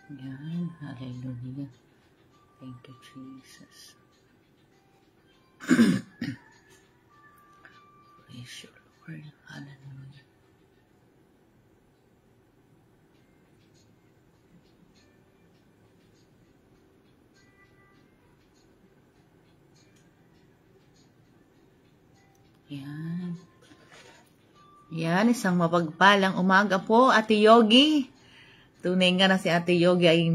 Yan, hallelujah. Thank you, Jesus. Praise you, Lord. Hallelujah. Yan. Yan, isang mapagpalang umaga po, Ate Yogi. Tunay nga na si Ate Yogi ay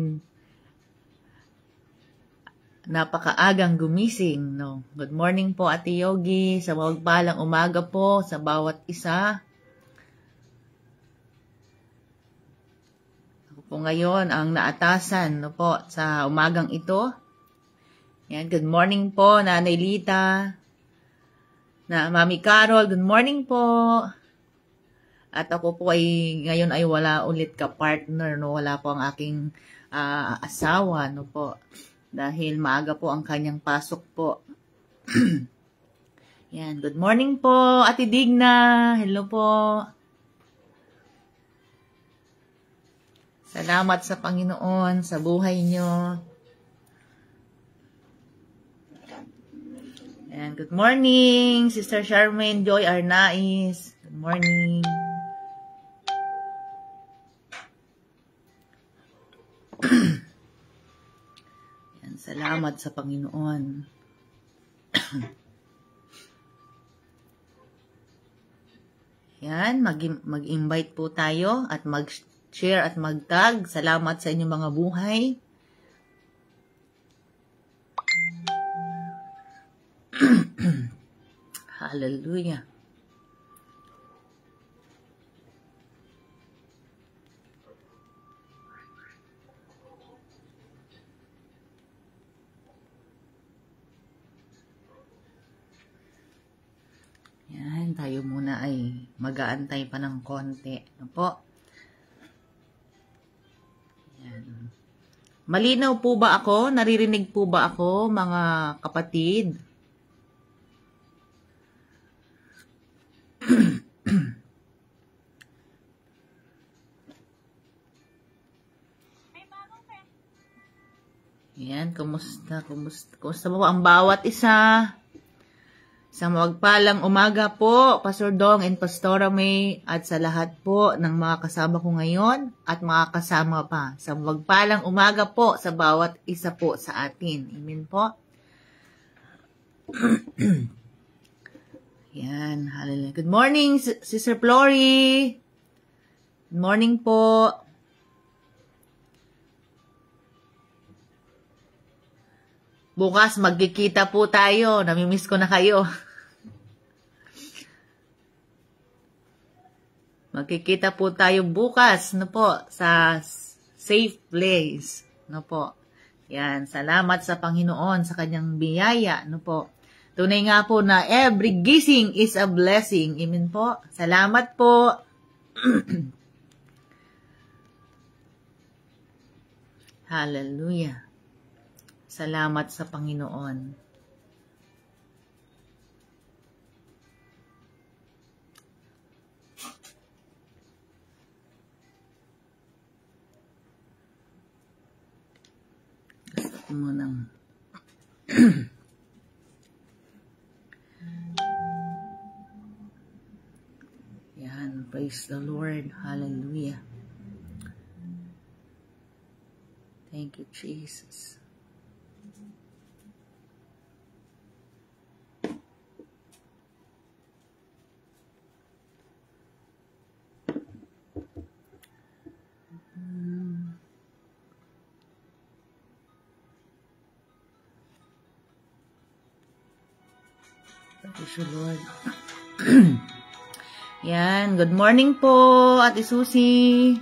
napakaagang gumising, no? Good morning po, Ate Yogi. Sa mapagpalang umaga po sa bawat isa. Ako po ngayon ang naatasan, no po, sa umagang ito. Yan, good morning po, Nanay Lita. Na Mami Carol, good morning po. At ako po ay ngayon ay wala ulit ka-partner, no? Wala po ang aking asawa, no po. Dahil maaga po ang kanyang pasok po. Yan, good morning po, Ate Digna. Hello po. Salamat sa Panginoon, sa buhay nyo. Yan, good morning, Sister Charmaine Joy Arnaiz. Good morning. Yan, salamat sa Panginoon. Yan, mag-invite po tayo at mag-share at mag-tag. Salamat sa inyong mga buhay. Hallelujah. Yan, tayo muna ay mag-aantay pa ng konti. Ano po? Yan. Malinaw po ba ako? Naririnig po ba ako, mga kapatid? Yan, kumusta po ang bawat isa? Sa magpalang umaga po, Pastor Dong and Pastora May, at sa lahat po ng mga kasama ko ngayon at mga kasama pa. Sa magpalang umaga po sa bawat isa po sa atin. Amen po. Yan, hallelujah. Good morning, Sister Flory. Good morning po. Bukas magkikita po tayo. Namimiss ko na kayo. Magkikita po tayo bukas, no po, sa safe place, no po. Yan, salamat sa Panginoon sa kanyang biyaya, no po. Tunay nga po na every gising is a blessing. Amen po. Salamat po. Hallelujah. Salamat sa Panginoon. Gusto ko munang yan, praise the Lord. Hallelujah. Thank you, Jesus. Praise the Lord. Yan. Good morning po, Ate Susie.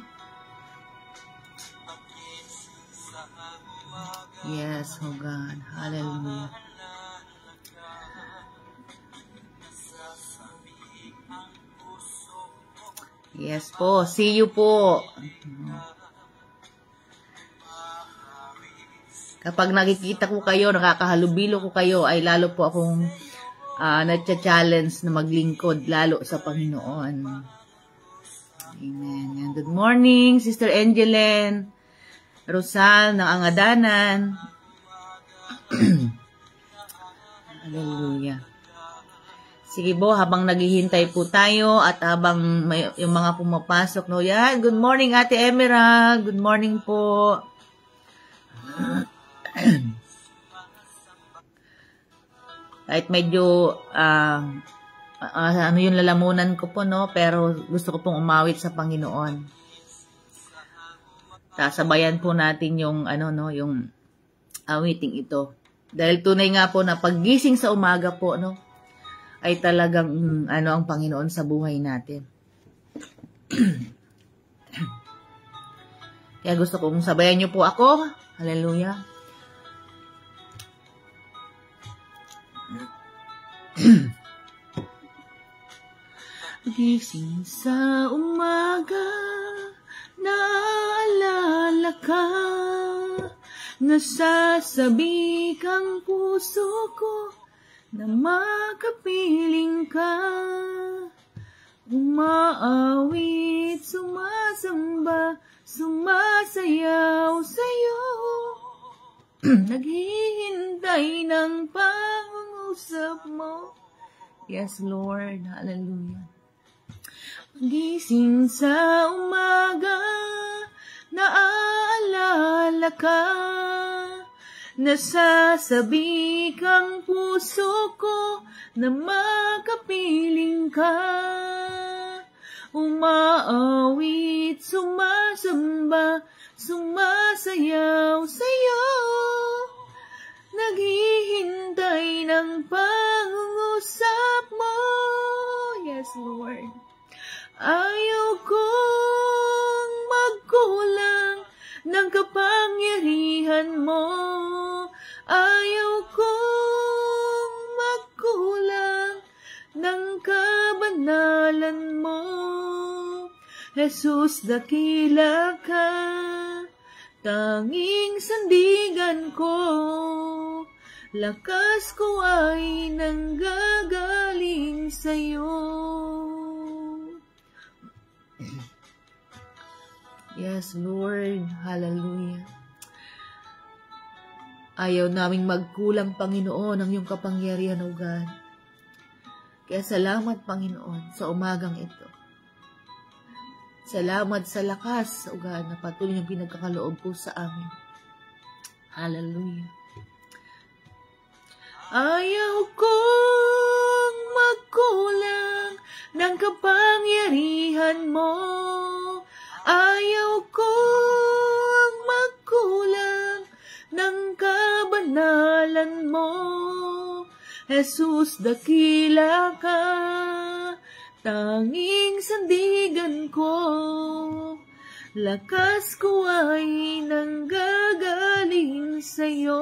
Yes, oh God. Hallelujah. Yes po. See you po. Kapag nakikita ko kayo, nakakahalubilo ko kayo, ay lalo po akong nagcha-challenge na maglingkod lalo sa Panginoon. Amen. And good morning, Sister Angeline Rosal ng Angadanan. Hallelujah. Sige po, habang naghihintay po tayo at habang yung mga pumapasok, no, yan. Good morning, Ate Emerald. Good morning po. Kahit medyo ano yung lalamunan ko po, no, pero gusto ko pong umawit sa Panginoon. Sasabayan po natin yung yung awiting ito. Dahil tunay nga po na paggising sa umaga po, no, ay talagang ang Panginoon sa buhay natin. Kaya gusto kong sabayan niyo po ako. Hallelujah. Gising sa umaga, naalala ka, nasasabi kang puso ko na makapiling ka, umaawit, sumasamba, sumasayaw sa'yo, naghihintay ng pangungusap mo. Yes, Lord. Hallelujah. Gising sa umaga, naaalala ka, nasasabi kang puso ko na makapiling ka, umaawit, sumasamba, sumasayaw sa'yo, naghihintay ng pangungusap mo. Yes, Lord. Ayaw kong magkulang ng kapangyarihan mo. Ayaw kong magkulang ng kabanalan mo. Jesus, dakila ka, tanging sandigan ko. Lakas ko ay nanggagaling sa'yo. Yes, Lord. Hallelujah. Ayaw naming magkulang, Panginoon, ng iyong kapangyarihan, O God. Kaya salamat, Panginoon, sa umagang ito. Salamat sa lakas, O God, na patuloy yung pinagkakaloob po sa amin. Hallelujah. Ayaw kong magkulang ng kapangyarihan mo. Ayaw kong magkulang ng kabanalan mo. Jesus, dakila ka, tanging sandigan ko. Lakas ko ay nanggagaling sa'yo.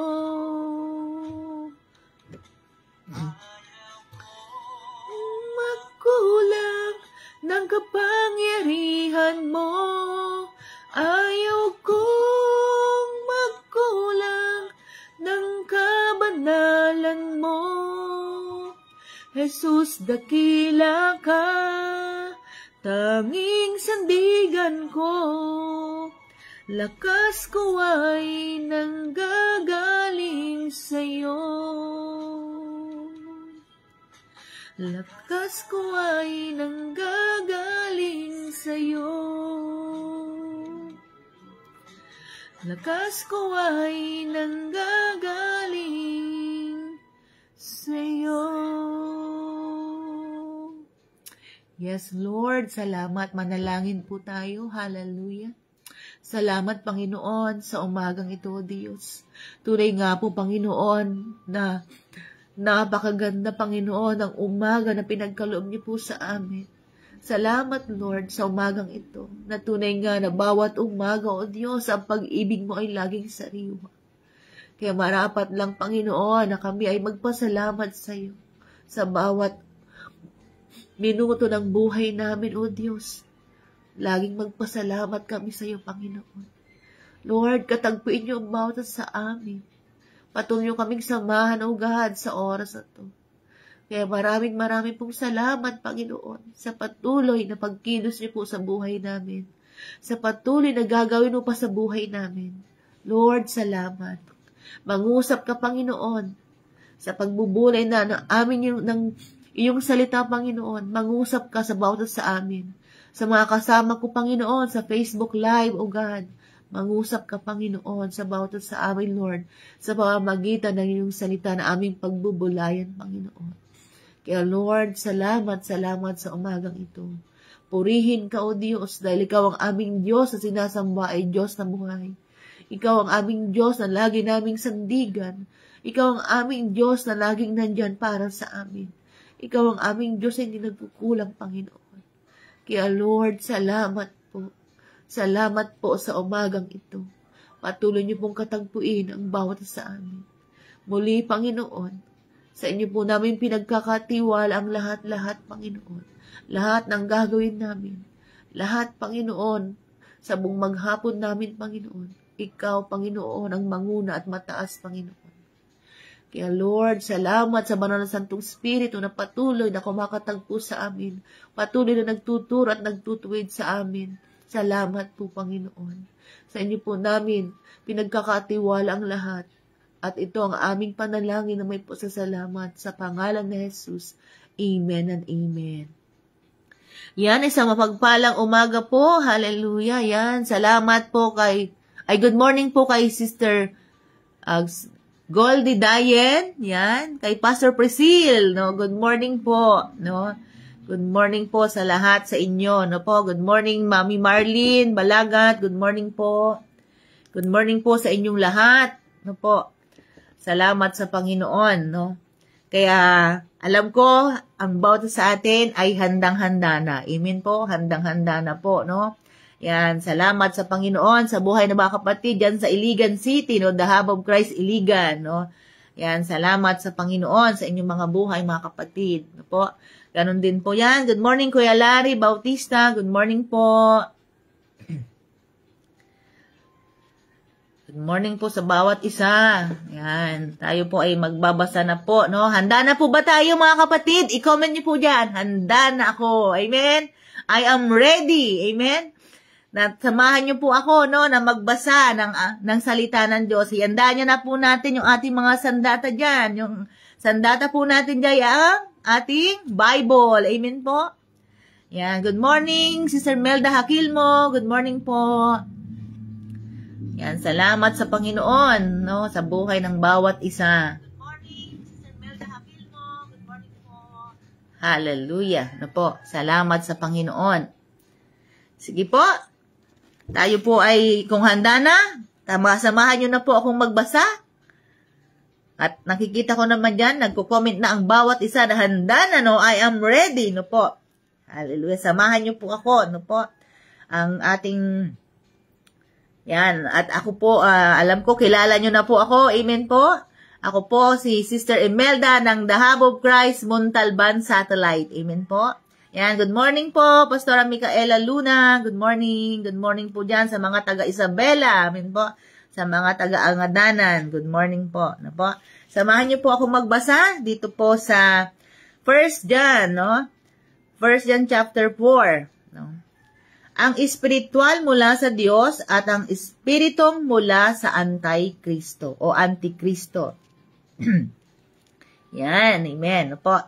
Magkulang ng kapangyarihan mo. Ayaw kong magkulang ng kabanalan mo. Jesus, dakila ka, tanging sandigan ko. Lakas ko ay nanggagaling sa'yo. Lakas ko ay nanggagaling sa'yo. Lakas ko ay nanggagaling sa'yo. Yes, Lord. Salamat. Manalangin po tayo. Hallelujah. Salamat, Panginoon, sa umagang ito, Diyos. Tunay nga po, Panginoon, na Napakaganda, Panginoon, ang umaga na pinagkaloob niyo po sa amin. Salamat, Lord, sa umagang ito. Na tunay nga na bawat umaga, O Diyos, ang pag-ibig mo ay laging sariwa. Kaya marapat lang, Panginoon, na kami ay magpasalamat sa iyo sa bawat minuto ng buhay namin, O Diyos. Laging magpasalamat kami sa iyo, Panginoon. Lord, katagpuin niyo ang bawat sa amin. Patuloy niyo kaming samahan, O God, sa oras na ito. Kaya maraming pong salamat, Panginoon, sa patuloy na pagkilos niyo po sa buhay namin. Sa patuloy na gagawin mo pa sa buhay namin. Lord, salamat. Mangusap ka, Panginoon, sa pagbubulay na ng amin ng iyong salita, Panginoon. Mangusap ka sa bawat sa amin. Sa mga kasama ko, Panginoon, sa Facebook Live, O God. Mangusap ka, Panginoon, sa bawat sa amin, Lord, sa pamamagitan ng iyong salita na aming pagbubulayan, Panginoon. Kaya, Lord, salamat sa umagang ito. Purihin ka, O Diyos, dahil ikaw ang aming Diyos na sinasamba ay Diyos na buhay. Ikaw ang aming Diyos na lagi naming sandigan. Ikaw ang aming Diyos na laging nandyan para sa amin. Ikaw ang aming Diyos na hindi nagkukulang, Panginoon. Kaya, Lord, salamat po. Salamat po sa umagang ito. Patuloy niyo pong katagpuin ang bawat sa amin. Muli, Panginoon, sa inyo po namin pinagkakatiwala ang lahat-lahat, Panginoon. Lahat ng gagawin namin. Lahat, Panginoon, sa buong maghapon namin, Panginoon. Ikaw, Panginoon, ang manguna at mataas, Panginoon. Kaya, Lord, salamat sa banal na Santong Espiritu na patuloy na kumakatagpo sa amin. Patuloy na nagtuturo at nagtutuwid sa amin. Salamat po, Panginoon. Sa inyo po namin, pinagkakatiwala ang lahat. At ito ang aming panalangin na may pasasalamat sa pangalan ni Jesus. Amen and amen. Yan, isang mapagpalang umaga po. Hallelujah. Yan, salamat po good morning po kay Sister Goldie Dayen. Yan, kay Pastor Priscille. No? Good morning po. No? Good morning po sa lahat sa inyo, no po. Good morning, Mami Marlene Balagat. Good morning po. Good morning po sa inyong lahat, no po. Salamat sa Panginoon, no. Kaya alam ko ang bawat sa atin ay handang-handa na. Amen po, handang-handa na po, no. Yan, salamat sa Panginoon sa buhay ng mga kapatid diyan sa Iligan City, no, The Hub of Christ Iligan, no. Yan, salamat sa Panginoon sa inyong mga buhay, mga kapatid, no po. Ganon din po yan. Good morning, Kuya Larry Bautista. Good morning po. Good morning po sa bawat isa. Yan. Tayo po ay magbabasa na po, no? Handa na po ba tayo, mga kapatid? I-comment niyo po dyan. Handa na ako. Amen? I am ready. Amen? Samahan niyo po ako, no, na magbasa ng salita ng Diyos. Ihanda niyo na po natin yung ating mga sandata dyan. Yung sandata po natin dyan, ang ating Bible. Amen po. Yan. Good morning, Sister Melda Hakilmo. Good morning po. Yan. Salamat sa Panginoon, no, sa buhay ng bawat isa. Good morning, Sister Melda Hakilmo. Good morning po. Hallelujah. No po. Salamat sa Panginoon. Sige po. Tayo po ay, kung handa na, samahan nyo na po akong magbasa. At nakikita ko naman dyan, nagko-comment na ang bawat isa na handa na, no? I am ready, no po. Hallelujah. Samahan niyo po ako, no po. Ang ating, yan. At ako po, alam ko, kilala niyo na po ako. Amen po. Ako po si Sister Imelda ng The Hub of Christ, Montalban Satellite. Amen po. Yan. Good morning po, Pastora Micaela Luna. Good morning. Good morning po dyan sa mga taga Isabela. Amen po. Sa mga taga-Angadanan. Good morning po. No po. Samahan niyo po ako magbasa dito po sa 1 John, no? 1 John chapter 4, no? Ang espiritual mula sa Diyos at ang espiritong mula sa Antikristo o Antikristo. Yan, amen. No po.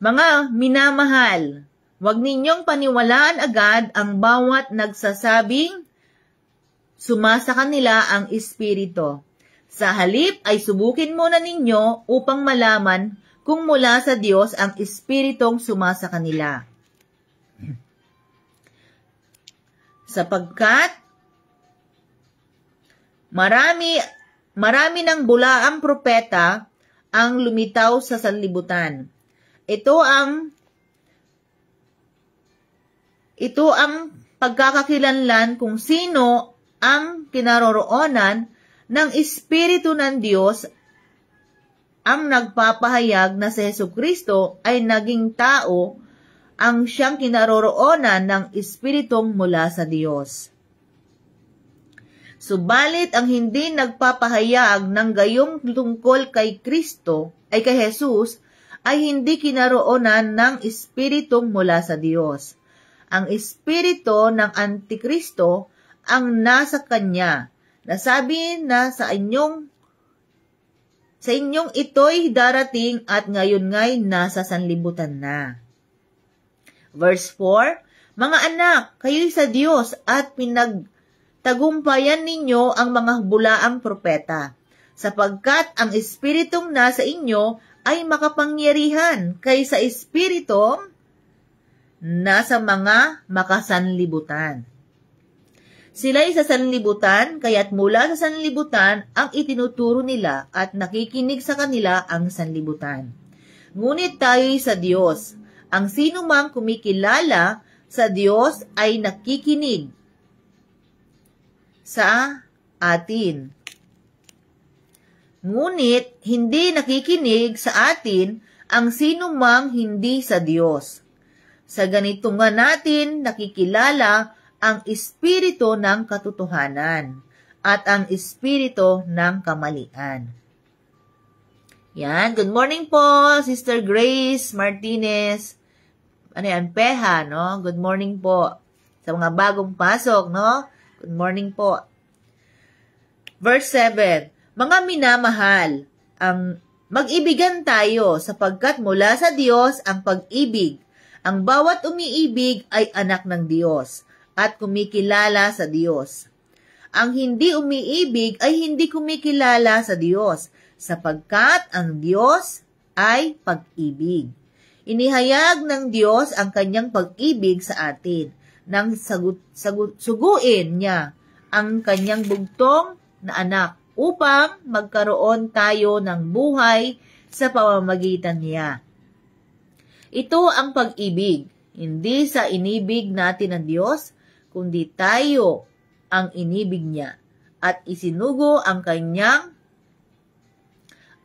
Mga minamahal, huwag ninyong paniwalaan agad ang bawat nagsasabing sumasa kanila ang espiritu. Sa halip ay subukin muna ninyo upang malaman kung mula sa Diyos ang espiritong sumasa kanila. Sapagkat marami ng bulaang propeta ang lumitaw sa sanlibutan. Ito ang pagkakakilanlan kung sino ang kinaroroonan ng Espiritu ng Diyos ang nagpapahayag na si Jesucristo ay naging tao ang siyang kinaroroonan ng Espiritong mula sa Diyos. Subalit ang hindi nagpapahayag ng gayong tungkol kay Kristo ay kay Jesus ay hindi kinaroonan ng Espiritong mula sa Diyos. Ang Espiritu ng Antikristo ang nasa kanya. Nasabi na sa inyong ito'y darating at ngayon nga'y nasa sanlibutan na. Verse 4, Mga anak, kayo'y sa Diyos at pinagtagumpayan ninyo ang mga bulaang propeta, sapagkat ang Espiritong nasa inyo ay makapangyarihan kaysa Espiritong nasa mga makasanlibutan. Sila'y sa sanlibutan, kaya't mula sa sanlibutan ang itinuturo nila at nakikinig sa kanila ang sanlibutan. Ngunit tayo'y sa Diyos. Ang sino mang kumikilala sa Diyos ay nakikinig sa atin. Ngunit hindi nakikinig sa atin ang sino mang hindi sa Diyos. Sa ganito nga natin nakikilala ang espiritu ng katotohanan at ang espiritu ng kamalian. Yan. Good morning po, Sister Grace Martinez. Ano yan? Peha, no? Good morning po. Sa mga bagong pasok, no? Good morning po. Verse 7. Mga minamahal, mag-ibigan tayo sapagkat mula sa Diyos ang pag-ibig. Ang bawat umiibig ay anak ng Diyos at kumikilala sa Diyos. Ang hindi umiibig ay hindi kumikilala sa Diyos, sapagkat ang Diyos ay pag-ibig. Inihayag ng Diyos ang kanyang pag-ibig sa atin nang suguin niya ang kanyang bugtong na anak upang magkaroon tayo ng buhay sa pamamagitan niya. Ito ang pag-ibig, hindi sa inibig natin ng Diyos, kundi tayo ang inibig niya at isinugo ang kanyang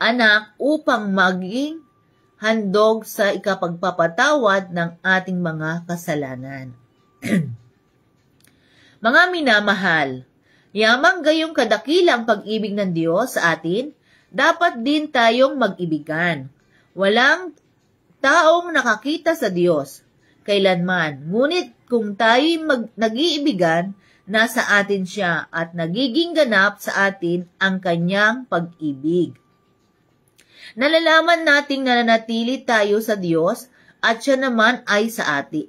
anak upang maging handog sa ikapagpapatawad ng ating mga kasalanan. Mga minamahal, yamang gayong kadakilang pag-ibig ng Diyos sa atin, dapat din tayong mag-ibigan. Walang taong nakakita sa Diyos kailanman, ngunit kung tayo'y nag-iibigan, nasa atin siya at nagiging ganap sa atin ang kanyang pag-ibig. Nalalaman nating nananatili tayo sa Diyos at siya naman ay sa atin,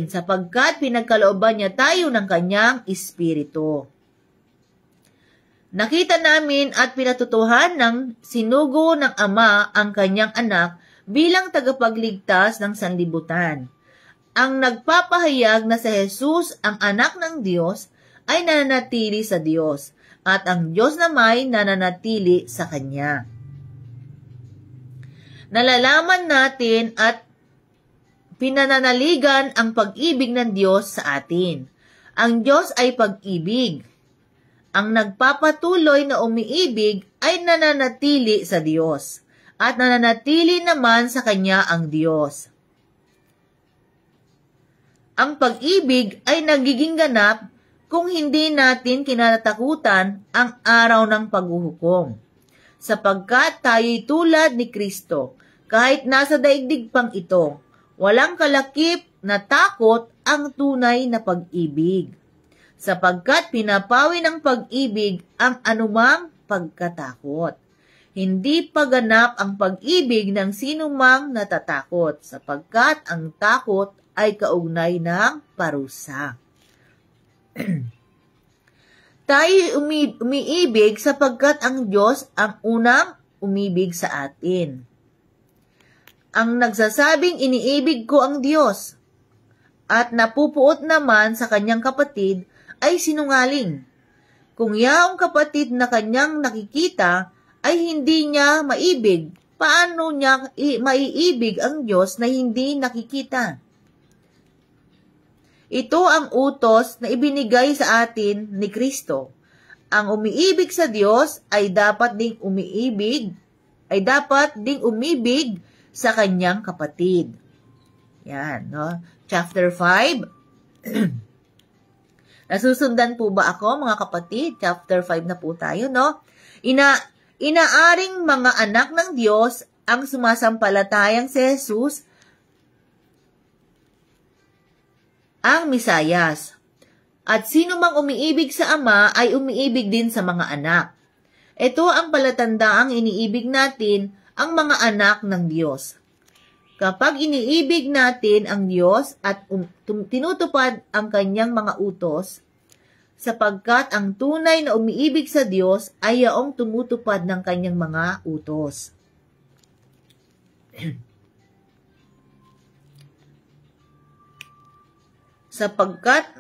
sapagkat pinagkalooban niya tayo ng kanyang Espiritu. Nakita namin at pinatutuhan ng sinugo ng Ama ang kanyang anak bilang tagapagligtas ng sanlibutan. Ang nagpapahayag na si Jesus ang anak ng Diyos ay nananatili sa Diyos at ang Diyos naman nananatili sa Kanya. Nalalaman natin at pinananaligan ang pag-ibig ng Diyos sa atin. Ang Diyos ay pag-ibig. Ang nagpapatuloy na umiibig ay nananatili sa Diyos at nananatili naman sa Kanya ang Diyos. Ang pag-ibig ay nagiging ganap kung hindi natin kinatatakutan ang araw ng paghuhukom, sapagkat tayo'y tulad ni Kristo, kahit nasa daigdig pang ito, walang kalakip na takot ang tunay na pag-ibig, sapagkat pinapawi ng pag-ibig ang anumang pagkatakot. Hindi paganap ang pag-ibig ng sinumang natatakot, sapagkat ang takot ay kaugnay ng parusa. Tayo umiibig sapagkat ang Diyos ang unang umibig sa atin. Ang nagsasabing iniibig ko ang Diyos at napupuot naman sa kanyang kapatid ay sinungaling. Kung yaong kapatid na kanyang nakikita ay hindi niya maibig. Paano niya maiibig ang Diyos na hindi nakikita? Ito ang utos na ibinigay sa atin ni Kristo. Ang umiibig sa Diyos ay dapat ding umibig sa kanyang kapatid. Yan, no? Chapter 5. Nasusundan po ba ako, mga kapatid? Chapter 5 na po tayo, no? Inaaring mga anak ng Diyos ang sumasampalatayang si Jesus, ang Misayas. At sino mang umiibig sa Ama ay umiibig din sa mga anak. Ito ang palatandaang iniibig natin ang mga anak ng Diyos. Kapag iniibig natin ang Diyos at tinutupad ang kanyang mga utos, sapagkat ang tunay na umiibig sa Diyos ay yaong tumutupad ng kanyang mga utos. Sapagkat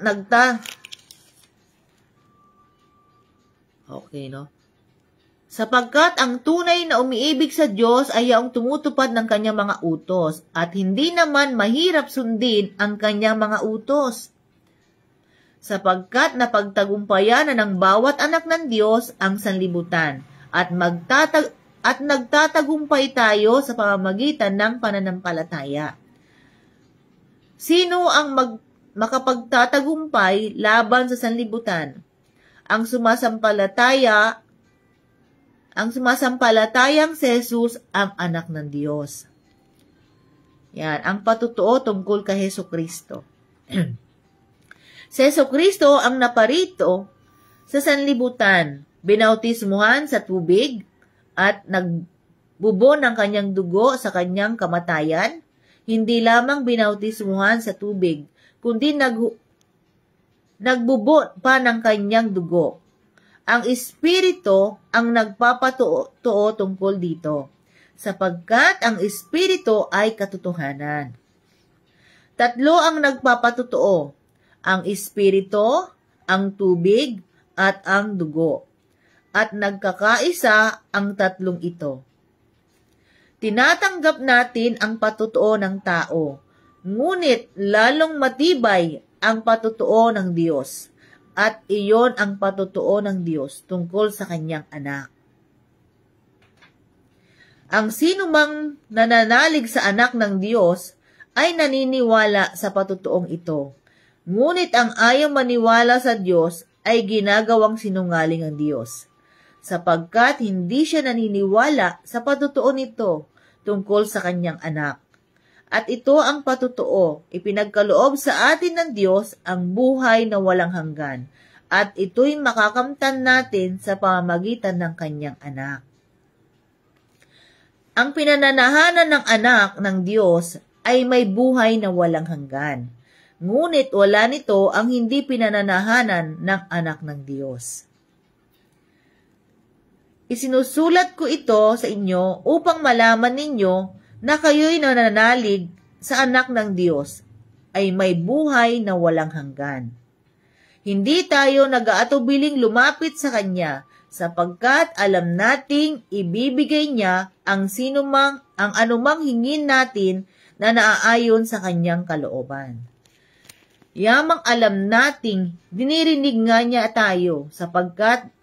Sapagkat ang tunay na umiibig sa Diyos ay yaong tumutupad ng kanyang mga utos, at hindi naman mahirap sundin ang kanyang mga utos. Sapagkat napagtagumpayan na ng bawat anak ng Diyos ang sanlibutan, at nagtatagumpay tayo sa pamamagitan ng pananampalataya. Sino ang makapagtatagumpay laban sa sanlibutan? Ang sumasampalatayang si Jesus ang anak ng Diyos. Yan, ang patutuo tungkol kay Hesukristo. Si Hesukristo ang naparito sa sanlibutan, binautismuhan sa tubig, at nagbubo ng kanyang dugo sa kanyang kamatayan. Hindi lamang binautismuhan sa tubig, kundi nagbubo pa ng kanyang dugo. Ang Espiritu ang nagpapatuo tungkol dito, sapagkat ang Espiritu ay katotohanan. Tatlo ang nagpapatutuo: ang Espiritu, ang tubig, at ang dugo. At nagkakaisa ang tatlong ito. Tinatanggap natin ang patutuo ng tao, ngunit lalong matibay ang patutuo ng Diyos, at iyon ang patutuo ng Diyos tungkol sa kanyang anak. Ang sinumang nananalig sa anak ng Diyos ay naniniwala sa patutuong ito, ngunit ang ayaw maniwala sa Diyos ay ginagawang sinungaling ang Diyos, sapagkat hindi siya naniniwala sa patutuo nito tungkol sa kanyang anak. At ito ang patutuo, ipinagkaloob sa atin ng Diyos ang buhay na walang hanggan, at ito'y makakamtan natin sa pamamagitan ng kanyang anak. Ang pinananahanan ng anak ng Diyos ay may buhay na walang hanggan, ngunit wala nito ang hindi pinananahanan ng anak ng Diyos. Isinusulat ko ito sa inyo upang malaman ninyo na kayo'y nananalig sa anak ng Diyos ay may buhay na walang hanggan. Hindi tayo nag-aatubiling lumapit sa Kanya, sapagkat alam nating ibibigay niya ang anumang hingin natin na naaayon sa Kanyang kalooban. Yamang alam nating dinirinig nga niya tayo, sapagkat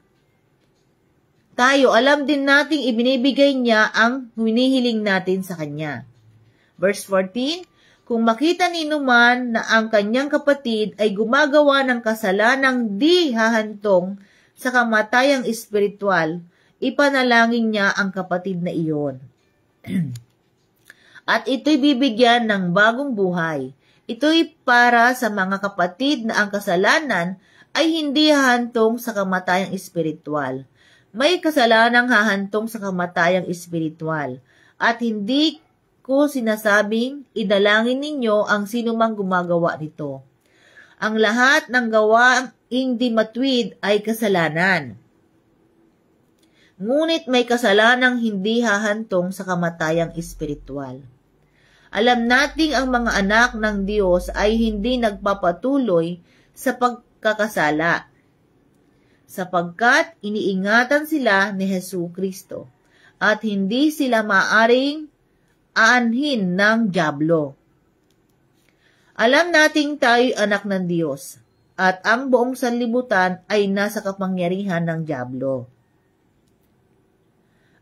tayo alam din nating ibinibigay niya ang hinihiling natin sa Kanya. Verse 14, kung makita ninuman na ang kanyang kapatid ay gumagawa ng kasalanang di hahantong sa kamatayang espiritual, ipanalangin niya ang kapatid na iyon. At ito'y bibigyan ng bagong buhay. Ito'y para sa mga kapatid na ang kasalanan ay hindi hahantong sa kamatayang espiritual. May kasalanang hahantong sa kamatayang espiritual, at hindi ko sinasabing idalangin ninyo ang sinumang gumagawa nito. Ang lahat ng gawaing di matuwid ay kasalanan. Ngunit may kasalanang hindi hahantong sa kamatayang espiritual. Alam nating ang mga anak ng Diyos ay hindi nagpapatuloy sa pagkakasala, sapagkat iniingatan sila ni Hesus Kristo at hindi sila maaring aanhin ng dyablo. Alam nating tayo'y anak ng Diyos at ang buong sanlibutan ay nasa kapangyarihan ng dyablo.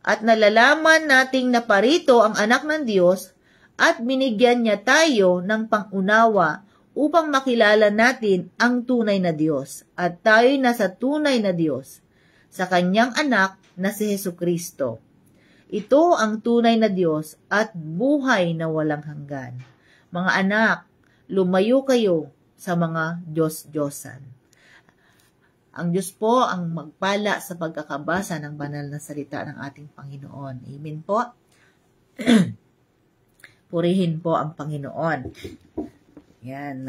At nalalaman nating naparito ang anak ng Diyos at binigyan niya tayo ng pangunawa upang makilala natin ang tunay na Diyos at tayo'y nasa tunay na Diyos sa kanyang anak na si Hesus Kristo. Ito ang tunay na Diyos at buhay na walang hanggan. Mga anak, lumayo kayo sa mga Diyos-Diyosan. Ang Diyos po ang magpala sa pagkakabasa ng banal na salita ng ating Panginoon. Amen po. Purihin po ang Panginoon. Yan,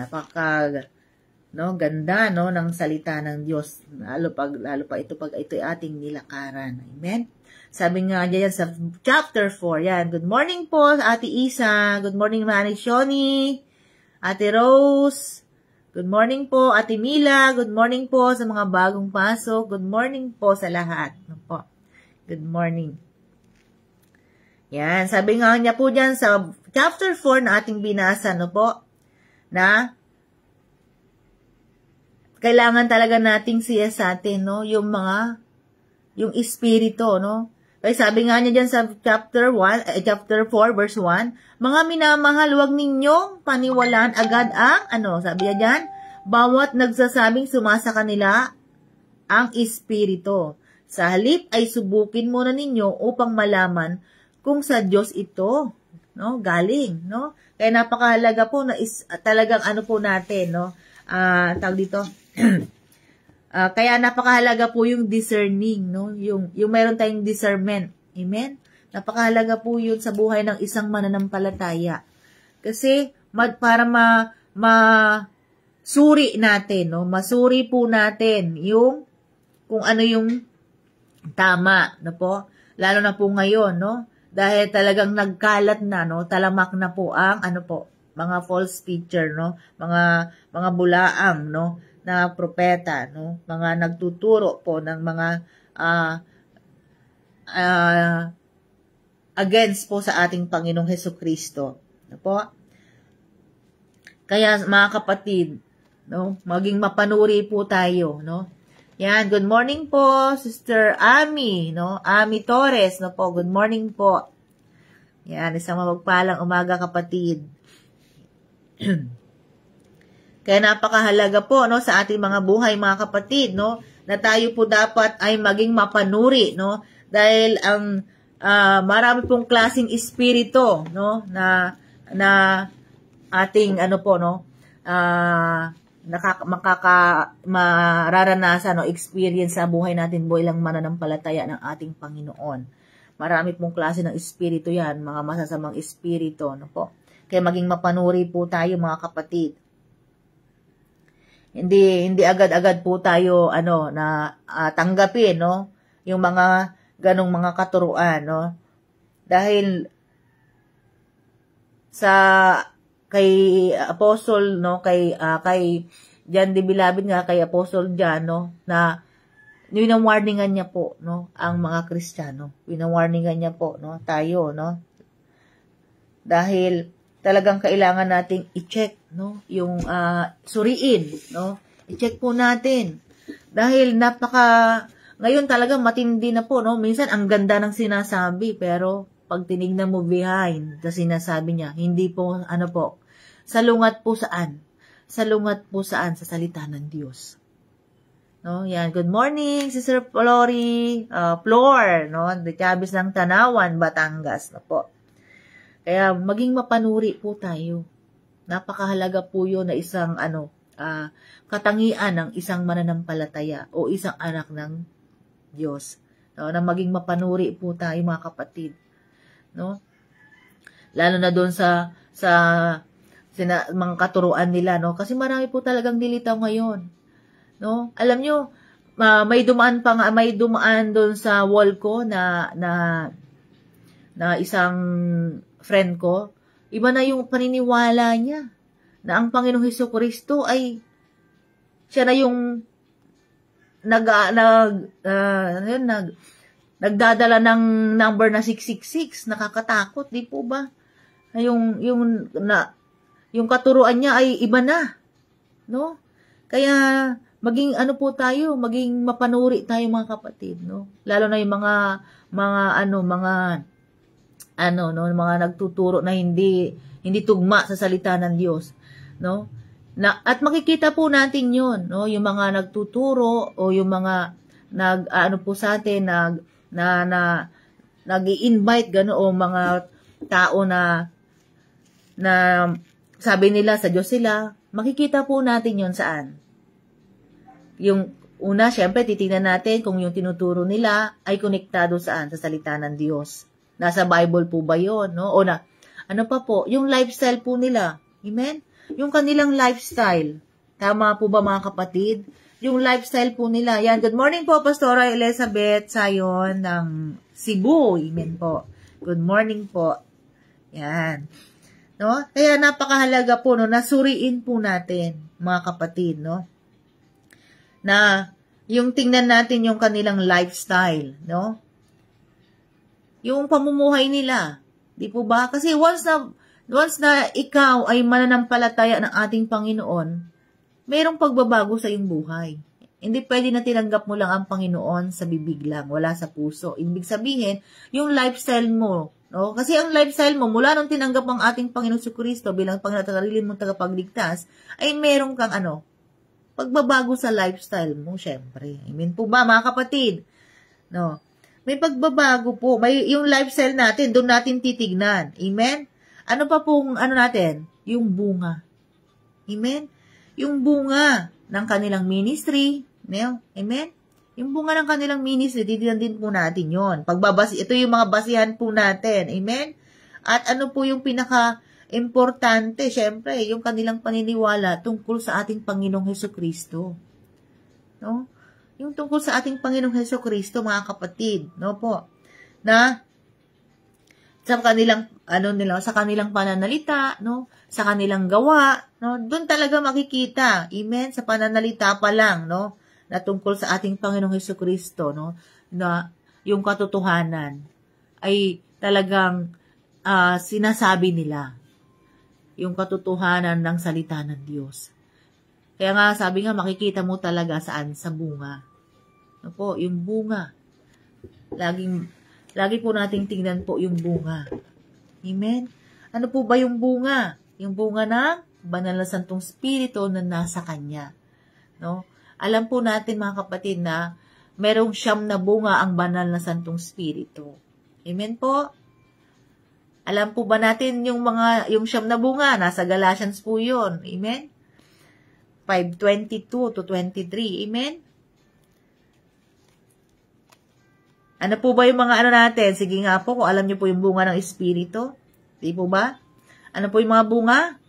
ganda ng salita ng Diyos. Lalo pa ito pag ito'y ating nilakaran. Amen. Sabi nga diyan sa chapter 4. Yan. Good morning po, Ate Isa. Good morning, Manny Shoni. Ate Rose. Good morning po, Ate Mila. Good morning po sa mga bagong pasok. Good morning po sa lahat. Good morning. Yan. Sabi nga niya po diyan sa chapter 4 na ating binasa, na kailangan talaga nating siya sa atin, yung espiritu, Kaya sabi nga niya dyan sa chapter 4, verse 1, mga minamahal, huwag ninyong paniwalaan agad ang, sabi niya dyan, bawat nagsasabing sumasa kanila ang espiritu. Sa halip ay subukin muna ninyo upang malaman kung sa Diyos ito, galing, Kaya napakahalaga po na talagang po natin, tawag dito, kaya napakahalaga po yung discerning, yung mayroon tayong discernment. Amen? Napakahalaga po yun sa buhay ng isang mananampalataya. Kasi para masuri natin, masuri po natin yung kung ano yung tama, lalo na po ngayon, dahil talagang nagkalat na, talamak na po ang mga false teacher, mga bulaang, na propeta, mga nagtuturo po ng mga against po sa ating Panginoong Hesus Kristo. Kaya mga kapatid, maging mapanuri po tayo, Yan, good morning po, Sister Ami, Ami Torres, good morning po. Yan, isang mapagpalang umaga, kapatid. Kaya napakahalaga po, sa ating mga buhay, mga kapatid, na tayo po dapat ay maging mapanuri, dahil ang marami pong klaseng espiritu, na ating, mararanasan, experience sa buhay natin, buhay lang mananampalataya ng ating Panginoon. Marami pong klase ng espiritu yan, mga masasamang espiritu, Kaya maging mapanuri po tayo, mga kapatid. Hindi agad-agad po tayo na tanggapin yung mga ganong mga katuruan dahil kay Apostle kay John the Beloved nga, kay Apostle John na winawarningan niya po ang mga Kristiyano, winawarningan niya po tayo dahil talagang kailangan nating i-check, yung suriin, i-check po natin. Dahil ngayon talagang matindi na po, minsan ang ganda ng sinasabi, pero pag tinignan mo behind sa sinasabi niya, hindi po, salungat po saan? Salungat po saan? Sa salita ng Diyos. Yan, good morning, Sister Flori, Flor, the Chabis ng Tanawan, Batangas, po. Kaya maging mapanuri po tayo. Napakahalaga po yun na isang katangian ng isang mananampalataya o isang anak ng Diyos. Na maging mapanuri po tayo, mga kapatid. Lalo na doon sa mga katuruan nila, kasi marami po talagang dilitaw ngayon. Alam nyo, may dumaan doon sa wall ko na isang friend ko, iba na yung paniniwala niya na ang Panginoong Hesus Kristo ay siya na yung nagdadala ng number na 666, nakakatakot, di po ba? Yung katuruan niya ay iba na, no? Kaya maging maging mapanuri tayo mga kapatid, no? Lalo na yung mga nagtuturo na hindi tugma sa salita ng Diyos, no? At makikita po natin 'yon, no? Yung mga nagtuturo o yung mga sa atin nag-i-invite o mga tao na sabi nila sa Diyos sila, makikita po natin 'yon saan? Yung una, syempre titingnan natin kung yung tinuturo nila ay konektado saan sa salita ng Diyos. Nasa Bible po ba 'yon, no? O yung lifestyle po nila. Amen? Yung kanilang lifestyle. Tama po ba mga kapatid? Yung lifestyle po nila. Yan. Good morning po, Pastora Elizabeth Sayon ng Cebu. Amen po. Good morning po. Yan. No? Kaya napakahalaga po, no, nasuriin po natin, mga kapatid, no? Na yung tingnan natin yung kanilang lifestyle, no? Yung pamumuhay nila. Di po ba? Kasi once na ikaw ay mananampalataya ng ating Panginoon, mayroong pagbabago sa iyong buhay. Hindi pwede na tinanggap mo lang ang Panginoon sa bibig lang, wala sa puso. Ibig sabihin, yung lifestyle mo, no? Kasi ang lifestyle mo, mula nung tinanggap ang ating Panginoon si Kristo bilang Panginoon at sarili mong tagapagligtas, ay meron kang pagbabago sa lifestyle mo, syempre. Amen po ba, mga kapatid? No? May pagbabago po. Yung lifestyle natin, doon natin titignan. Amen? Ano pa pong, natin? Yung bunga. Amen? Yung bunga ng kanilang ministry. No? Amen? Yung bunga ng kanilang ministry, titignan din po natin yon. Ito yung mga basihan po natin. Amen? At ano po yung pinaka-importante, syempre, yung kanilang paniniwala tungkol sa ating Panginoong Hesukristo. No? Yung tungkol sa ating Panginoong Hesukristo, mga kapatid, no po, na sa kanilang, sa kanilang pananalita, no, sa kanilang gawa, no, doon talaga makikita, amen, sa pananalita pa lang, no, na tungkol sa ating Panginoong Hesukristo, no, na yung katotohanan ay talagang sinasabi nila, yung katotohanan ng salita ng Diyos. Kaya nga, sabi nga, makikita mo talaga saan? Sa bunga. Opo, yung bunga. Lagi po nating tingnan po yung bunga. Amen? Ano po ba yung bunga? Yung bunga ng banal na Santong Espiritu na nasa Kanya. No? Alam po natin, mga kapatid, na merong 9 na bunga ang banal na Santong Espiritu. Amen po? Alam po ba natin yung 9 na bunga? Nasa Galatians po yun. Amen? 5:22 to 23. Amen? Ano po ba yung mga natin? Sige nga po, kung alam niyo po yung bunga ng Espiritu. Di po ba? Ano po yung mga bunga?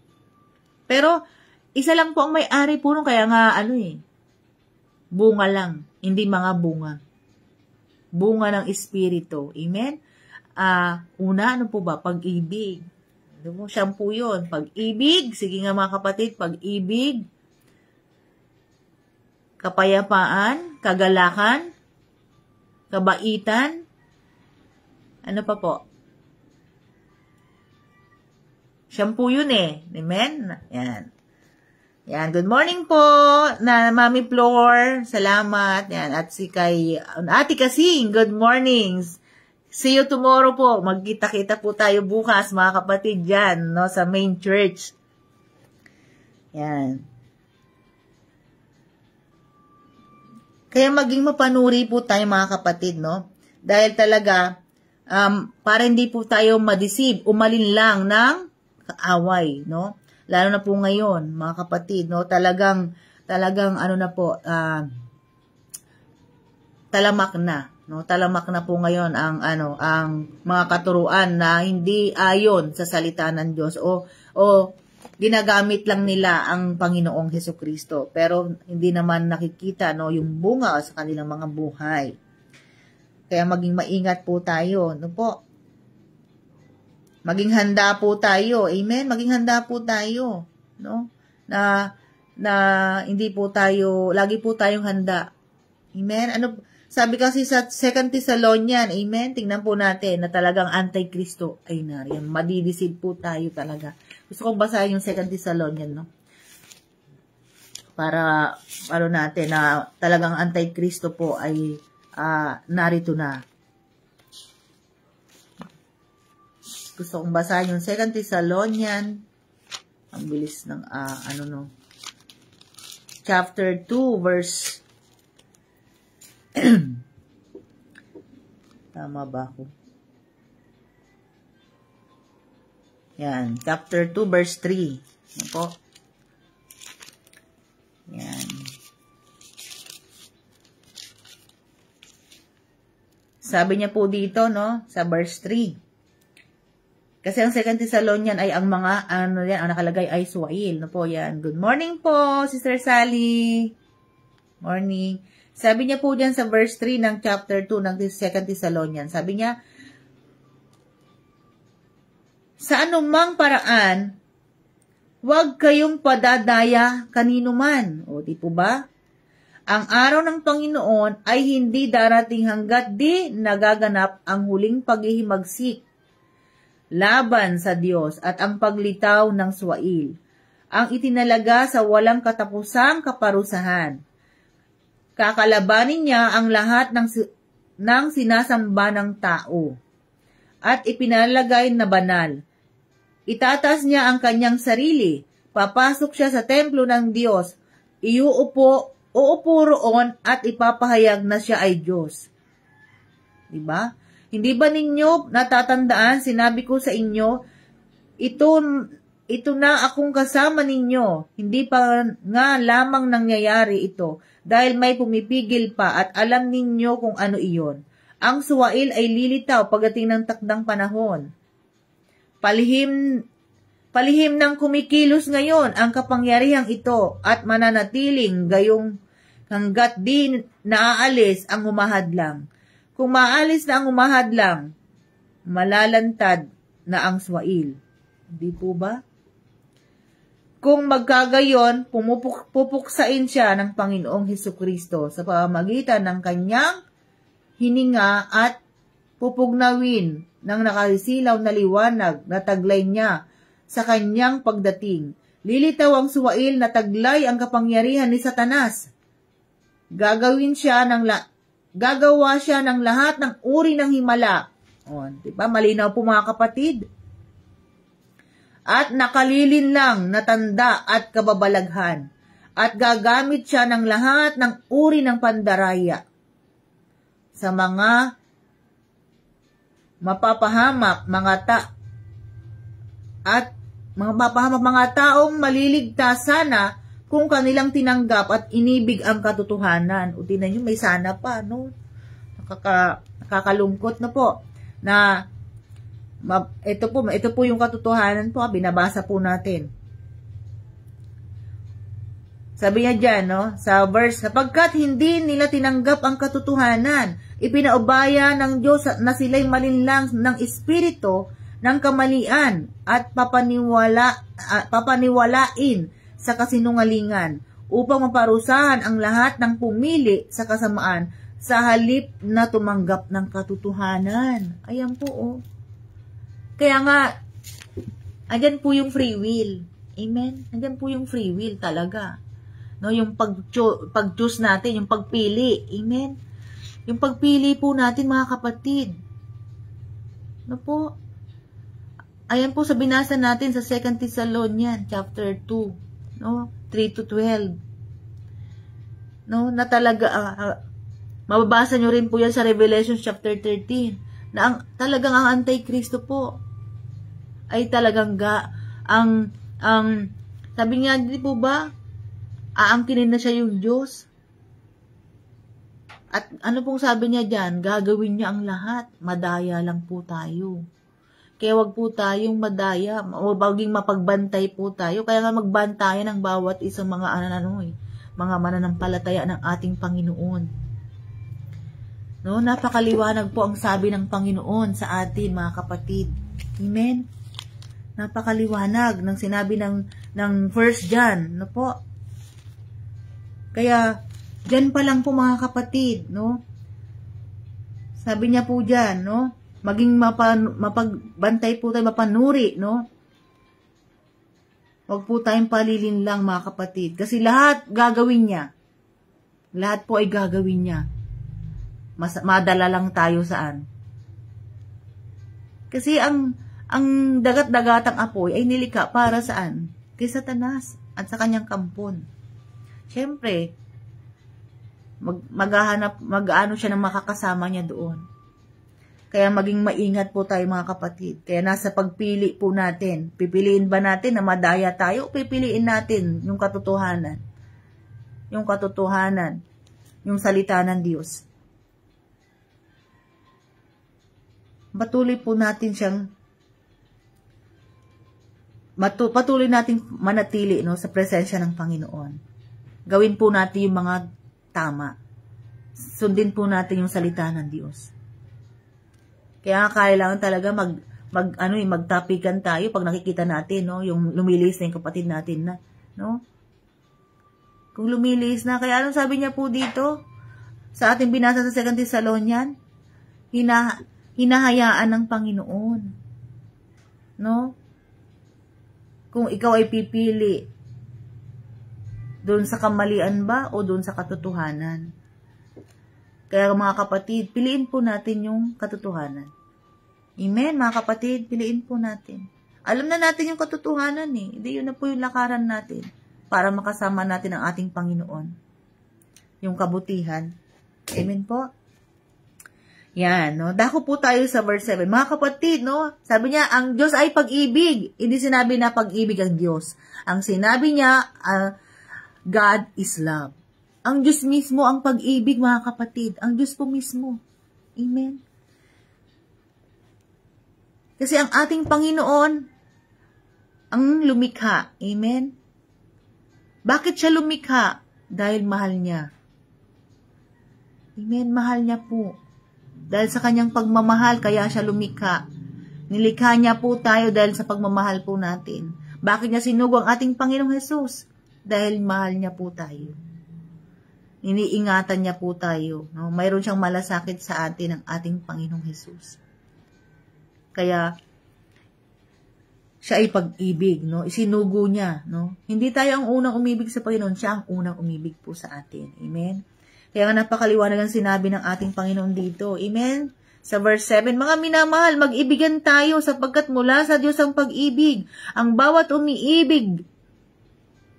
Pero, isa lang po ang may-ari po nung kaya nga, bunga lang. Hindi mga bunga. Bunga ng Espiritu. Amen? Una, ano po ba? Pag-ibig. Siyang po yun. Pag-ibig. Sige nga mga kapatid, pag-ibig. Kapayapaan, kagalakan, kabaitan, ano pa po? Siyang po yun Amen? Yan. Yan. Good morning po, na Mami Flor. Salamat. Yan. At kay Ate Kasing, good mornings. See you tomorrow po. Magkita-kita po tayo bukas, mga kapatid, dyan, no, sa main church. Yan. Kaya maging mapanuri po tayo, mga kapatid, no? Dahil talaga, para hindi po tayo ma-deceive, umalin lang ng kaaway, no? Lalo na po ngayon, mga kapatid, no? Talagang talamak na, no? Talamak na po ngayon ang mga katuruan na hindi ayon sa salita ng Diyos o ginagamit lang nila ang Panginoong Hesukristo, pero hindi naman nakikita, no, yung bunga sa kanilang mga buhay. Kaya maging maingat po tayo, no po. Maging handa po tayo. Amen? Maging handa po tayo, no? Na hindi po tayo, lagi po tayong handa. Amen? Ano, sabi kasi sa 2 Thessalonians, amen? Tingnan po natin na talagang anti-Kristo ay nariyan. Madidisid po tayo talaga. Gusto kong basahin yung 2 Thessalonians, no? Para, ano natin, na talagang anti-Kristo po ay narito na. Gusto kong basahin yung 2 Thessalonians. Ang bilis ng, chapter 2, verse tama ba ako? Yan. Chapter 2, verse 3. Ano po? Yan. Sabi niya po dito, no? Sa verse 3. Kasi ang 2 Thessalonians ay ang mga, ang nakalagay ay Suwail. No po, yan. Good morning po, Sister Sally. Morning. Sabi niya po dyan sa verse 3 ng chapter 2 ng 2 Thessalonians. Sabi niya, sa anumang paraan, huwag kayong padadaya kanino man. O, di po ba? Ang araw ng Panginoon ay hindi darating hanggat di nagaganap ang huling paghihimagsik laban sa Diyos at ang paglitaw ng Suwail, ang itinalaga sa walang katapusang kaparusahan. Kakalabanin niya ang lahat ng sinasamba ng tao at ipinalagay na banal. Itatas niya ang kanyang sarili, papasok siya sa templo ng Diyos, uupo roon at ipapahayag na siya ay Diyos. Diba? Hindi ba ninyo natatandaan, sinabi ko sa inyo, ito na akong kasama ninyo, hindi pa nga lamang nangyayari ito, dahil may pumipigil pa at alam ninyo kung ano iyon. Ang Suwail ay lilitaw pagdating ng takdang panahon. Palihim ng kumikilos ngayon ang kapangyarihang ito at mananatiling gayong hanggat di naaalis ang humahadlang. Kung maalis na ang humahadlang, malalantad na ang Suwail. Di po ba? Kung magkagayon, pupuksain siya ng Panginoong Hesukristo sa pamamagitan ng kanyang hininga at pupugnawin ng nakarisilaw na liwanag na taglay niya sa kanyang pagdating. Lilitaw ang Suwail na taglay ang kapangyarihan ni Satanas. Gagawa siya ng lahat ng uri ng himala. O, diba? Malinaw po mga kapatid. At nakalilin lang na tanda at kababalaghan. At gagamit siya ng lahat ng uri ng pandaraya sa mga mapapahamak mga taong maliligtas sana kung kanilang tinanggap at inibig ang katotohanan. O tinan nyo, may sana pa, no? Nakakalungkot na po na ito po yung katotohanan po, binabasa po natin. Sabi niya dyan, no, sa verse, sapagkat hindi nila tinanggap ang katotohanan, ipinaubaya ng Diyos na sila'y malinlang ng espiritu ng kamalian at papaniwalain sa kasinungalingan upang maparusahan ang lahat ng pumili sa kasamaan sa halip na tumanggap ng katotohanan. Ayan po, oh. Kaya nga, andyan po yung free will. Amen? Andyan po yung free will talaga. No, yung pag-choose natin, yung pagpili. Amen? Yung pagpili po natin, mga kapatid. No po? Ayan po sa binasa natin sa 2 Thessalonians, chapter 2. No? 3-12. No? Na talaga, mababasa nyo rin po yan sa Revelation chapter 13. Na talagang ang Antikristo po ay talagang sabi niya, di po ba, aangkinin na siya yung Diyos. At ano pong sabi niya dyan, gagawin niya ang lahat, madaya lang po tayo. Kaya wag po tayong madaya, waging mapagbantay po tayo, kaya nga magbantayan ng bawat isang mga mga mananampalataya ng ating Panginoon. No, napakaliwanag po ang sabi ng Panginoon sa atin, mga kapatid. Amen? Napakaliwanag ng sinabi ng 1 John. No po? Kaya, Diyan pa lang po mga kapatid, no? Sabi niya po diyan, no? Maging mapagbantay po tayo, mapanuri, no? Huwag po tayong palilin lang mga kapatid. Kasi lahat gagawin niya. Lahat po ay gagawin niya. Madala lang tayo saan. Kasi ang dagat-dagatang apoy ay nilikha para saan? Kay Satanas at sa kanyang kampon. Siyempre, mag-ano siya ng makakasama niya doon. Kaya maging maingat po tayo mga kapatid. Kaya nasa pagpili po natin. Pipiliin ba natin na madaya tayo o pipiliin natin yung katotohanan? Yung katotohanan. Yung salita ng Diyos. Patuloy po natin siyang patuloy nating manatili, no, sa presensya ng Panginoon. Gawin po natin yung mga tama. Sundin po natin yung salita ng Diyos. Kaya kailangan talaga magtapikan tayo pag nakikita natin, no, yung lumilis na yung kapatid natin na, no? Kung lumilis na, kaya anong sabi niya po dito? Sa ating binasa sa 2 Thessalonians, hinahayaan ng Panginoon. No? Kung ikaw ay pipili, doon sa kamalian ba o doon sa katotohanan? Kaya mga kapatid, piliin po natin yung katotohanan. Amen, mga kapatid, piliin po natin. Alam na natin yung katotohanan eh. Hindi, yun na po yung lakaran natin para makasama natin ang ating Panginoon. Yung kabutihan. Amen po. Yan, no? Dako po tayo sa verse 7. Mga kapatid, no? Sabi niya, ang Diyos ay pag-ibig. Hindi sinabi na pag-ibig ang Diyos. Ang sinabi niya, God is love. Ang Diyos mismo ang pag-ibig, mga kapatid. Ang Diyos po mismo. Amen. Kasi ang ating Panginoon, ang lumikha. Amen. Bakit siya lumikha? Dahil mahal niya. Amen. Mahal niya po. Dahil sa kanyang pagmamahal, kaya siya lumikha. Nilikha niya po tayo dahil sa pagmamahal po natin. Bakit niya sinugo ang ating Panginoong Hesus? Dahil mahal niya po tayo. Iniingatan niya po tayo. No? Mayroon siyang malasakit sa atin ang ating Panginoong Hesus. Kaya, siya ay pag-ibig. No? Isinugo niya. No? Hindi tayo ang unang umibig sa Panginoon. Siya ang unang umibig po sa atin. Amen? Kaya nga napakaliwanag ang sinabi ng ating Panginoon dito. Amen? Sa verse 7, mga minamahal, mag-ibigan tayo sapagkat mula sa Diyos ang pag-ibig. Ang bawat umiibig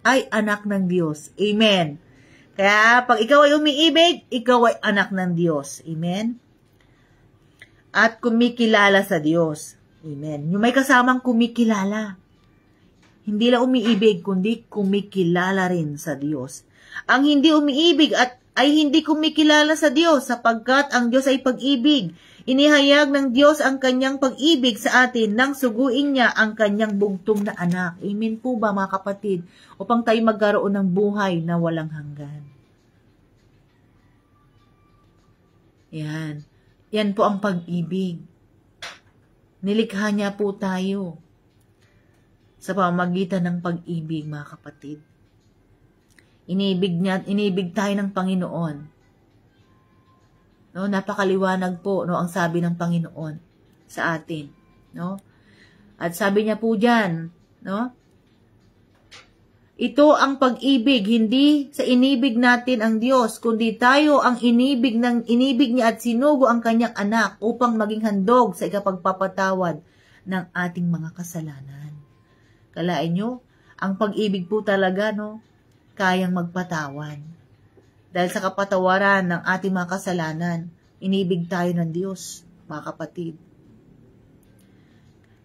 ay anak ng Diyos. Amen? Kaya pag ikaw ay umiibig, ikaw ay anak ng Diyos. Amen? At kumikilala sa Diyos. Amen? Yung may kasamang kumikilala. Hindi lang umiibig, kundi kumikilala rin sa Diyos. Ang hindi umiibig ay hindi kumikilala sa Diyos sapagkat ang Diyos ay pag-ibig. Inihayag ng Diyos ang kanyang pag-ibig sa atin nang suguin niya ang kanyang bugtong na anak. Amen po ba mga kapatid? Upang tayo magkaroon ng buhay na walang hanggan. Yan. Yan po ang pag-ibig. Nilikha niya po tayo sa pamamagitan ng pag-ibig mga kapatid. Inibig tayo ng Panginoon. No, napakaliwanag po, no, ang sabi ng Panginoon sa atin, no? At sabi niya po diyan, no? Ito ang pag-ibig, hindi sa inibig natin ang Diyos, kundi tayo ang inibig niya at sinugo ang kanyang anak upang maging handog sa ikapagpapatawad ng ating mga kasalanan. Kalain nyo, ang pag-ibig po talaga, no, kayang magpatawad. Dahil sa kapatawaran ng ating mga kasalanan, inibig tayo ng Diyos, mga kapatid.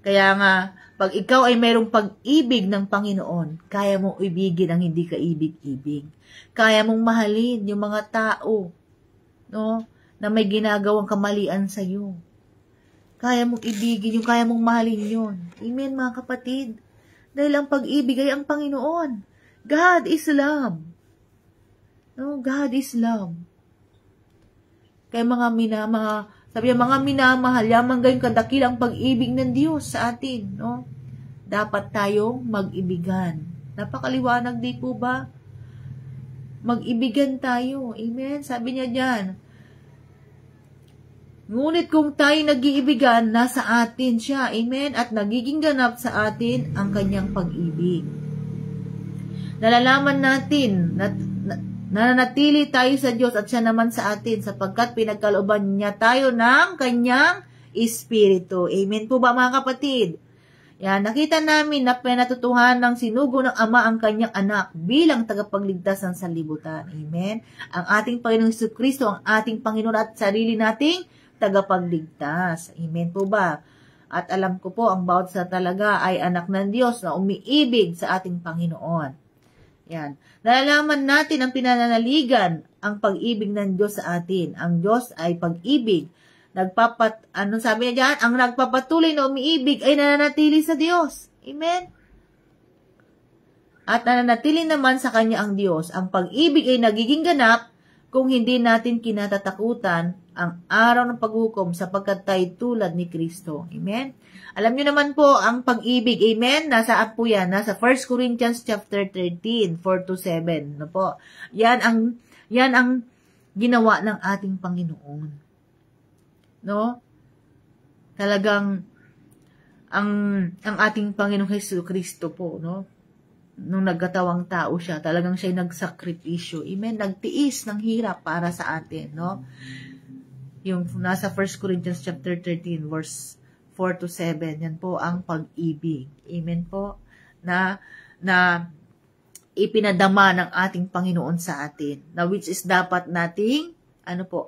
Kaya nga, pag ikaw ay mayroong pag-ibig ng Panginoon, kaya mong ibigin ang hindi kaibig-ibig. Kaya mong mahalin yung mga tao, no, na may ginagawang kamalian sa iyo. Kaya mong ibigin yung kaya mong mahalin yun. Amen, mga kapatid. Dahil ang pag-ibig ay ang Panginoon. God is love. No, God is love. Kaya sabi niya, mga minamahal, yaman gayong kadakilang pag-ibig ng Diyos sa atin, no? Dapat tayong mag-ibigan. Napakaliwanag di po ba? Mag-ibigan tayo. Amen? Sabi niya dyan. Ngunit kung tayo nag-iibigan, nasa atin siya. Amen? At nagiging ganap sa atin ang kanyang pag-ibig. Nalalaman natin na nananatili tayo sa Diyos at siya naman sa atin sapagkat pinagkalooban niya tayo ng kanyang Espiritu. Amen po ba mga kapatid? Yan, nakita namin na pinatutuhan ng sinugo ng Ama ang kanyang anak bilang tagapagligtas ng sanlibutan. Amen? Ang ating Panginoong Jesucristo, ang ating Panginoon at sarili nating tagapagligtas. Amen po ba? At alam ko po, ang bawat isa talaga ay anak ng Diyos na umiibig sa ating Panginoon. Yan. Nalalaman natin ang pinananaligan ang pag-ibig ng Diyos sa atin. Ang Diyos ay pag-ibig. Ano sabi niya dyan? Ang nagpapatuloy na umiibig ay nananatili sa Diyos. Amen? At nananatili naman sa Kanya ang Diyos. Ang pag-ibig ay nagiging ganap kung hindi natin kinatatakutan ang araw ng paghukom sapagkat tayo tulad ni Kristo. Amen? Alam niyo naman po ang pag-ibig. Amen? Nasaan po yan? Nasa 1 Corinthians chapter 13, 4-7. No po? Yan ang ginawa ng ating Panginoon. No? Talagang ang ating Panginoong Jesucristo po, no? Nung nagkatawang tao siya, talagang siya nagsakripisyo. Amen? Nagtiis ng hirap para sa atin, no? Yung nasa 1 Corinthians chapter 13 verse 4-7, yan po ang pag-ibig. Amen po? Na ipinadama ng ating Panginoon sa atin. Na which is dapat nating,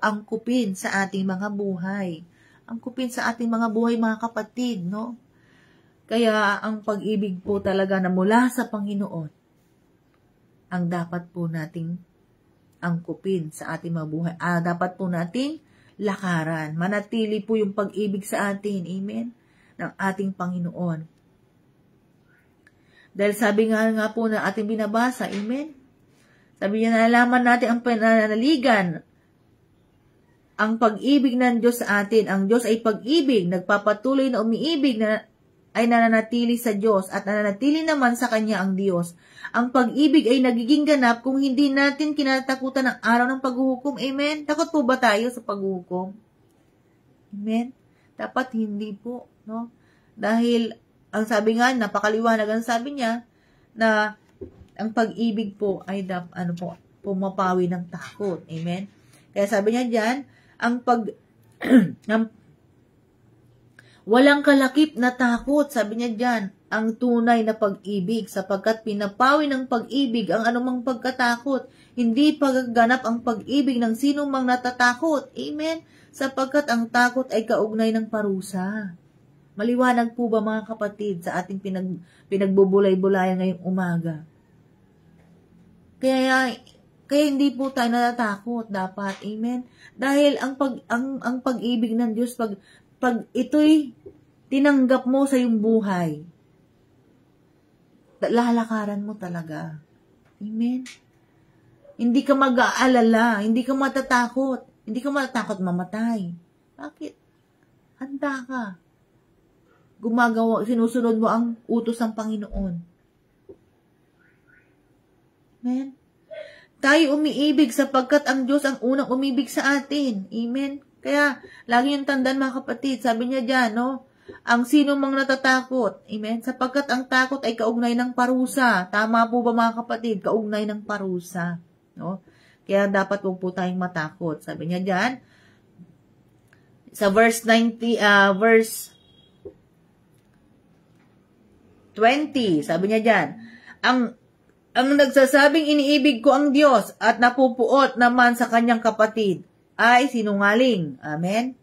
angkupin sa ating mga buhay. Angkupin sa ating mga buhay, mga kapatid, no? Kaya ang pag-ibig po talaga na mula sa Panginoon, ang dapat po nating angkupin sa ating mga buhay. Dapat po nating lakaran. Manatili po yung pag-ibig sa atin. Amen? Ng ating Panginoon. Dahil sabi nga po na ating binabasa. Amen? Sabi niya, nalalaman natin ang pananaligan. Ang pag-ibig ng Diyos sa atin. Ang Diyos ay pag-ibig. Nagpapatuloy na umiibig ay nananatili sa Diyos at nananatili naman sa Kanya ang Diyos. Ang pag-ibig ay nagiging ganap kung hindi natin kinatakutan ang araw ng paghuhukom. Amen? Takot po ba tayo sa paghuhukom? Amen? Dapat hindi po, no? Dahil, ang sabi nga, napakaliwanag ang sabi niya, na ang pag-ibig po ay pumapawi ng takot. Amen? Kaya sabi niya dyan, walang kalakip na takot, sabi niya dyan, ang tunay na pag-ibig, sapagkat pinapawi ng pag-ibig ang anumang pagkatakot. Hindi pagganap ang pag-ibig ng sino mang natatakot. Amen? Sapagkat ang takot ay kaugnay ng parusa. Maliwanag po ba mga kapatid sa ating pinagbubulay-bulayan ngayong umaga? Kaya hindi po tayo natatakot dapat. Amen? Dahil ang pag-ibig ng Diyos, pag ito'y tinanggap mo sa iyong buhay, lalakaran mo talaga. Amen? Hindi ka mag-aalala, hindi ka matatakot, mamatay. Bakit? Handa ka. Sinusunod mo ang utos ng Panginoon. Amen? Tayo umiibig sapagkat ang Diyos ang unang umibig sa atin. Amen? Kaya, lagi yung tandaan mga kapatid, sabi niya dyan, no? Ang sino mang natatakot, amen? Sapagkat ang takot ay kaugnay ng parusa. Tama po ba mga kapatid? Kaugnay ng parusa, no? Kaya dapat huwag po tayong matakot. Sabi niya dyan, sa verse 20, verse 20, sabi niya dyan, ang nagsasabing iniibig ko ang Diyos at napupuot naman sa kanyang kapatid ay sinungaling. Amen?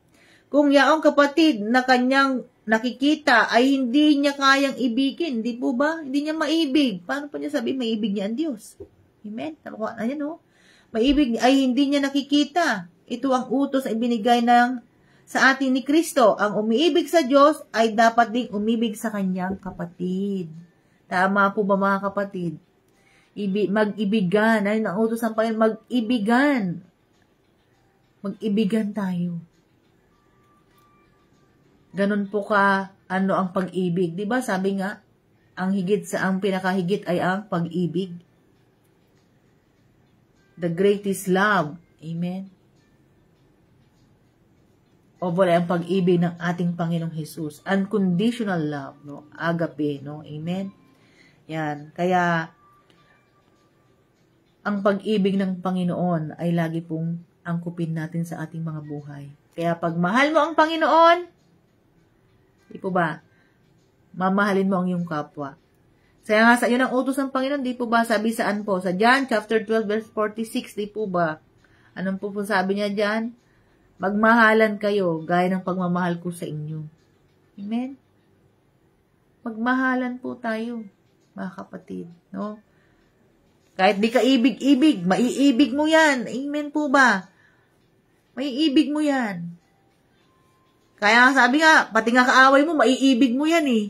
Kung yaong kapatid na kanyang nakikita ay hindi niya kayang ibigin, di po ba? Hindi niya maibig. Paano pa niya sabihin maibig niya ang Diyos? Amen? Ayan o. Maibig ay hindi niya nakikita. Ito ang utos ay binigay sa atin ni Kristo. Ang umiibig sa Diyos ay dapat ding umibig sa kanyang kapatid. Tama po ba mga kapatid? Mag-ibigan. Ayun ang utos ng Panginoon, mag-ibigan. Mag-ibigan tayo. Ganun po ang pag-ibig. Diba? Sabi nga, ang pinakahigit ay ang pag-ibig. the greatest love. Amen? O wala ang pag-ibig ng ating Panginoong Jesus. Unconditional love, no? Agape, no? Amen? Yan. Kaya, ang pag-ibig ng Panginoon ay lagi pong angkupin natin sa ating mga buhay. Kaya pag mahal mo ang Panginoon, di po ba, mamahalin mo ang iyong kapwa. Kaya nga sa iyo ng utos ng Panginoon, di po ba, sabi saan po? Sa John chapter 12 verse 46, di po ba? Anong po sabi niya dyan? Magmahalan kayo, gaya ng pagmamahal ko sa inyo. Amen? Magmahalan po tayo, mga kapatid, no? Kahit di ka ibig-ibig, maiibig mo yan. Amen po ba? Maiibig mo yan. Kaya sabi nga, pati nga kaaway mo, maiibig mo yan eh.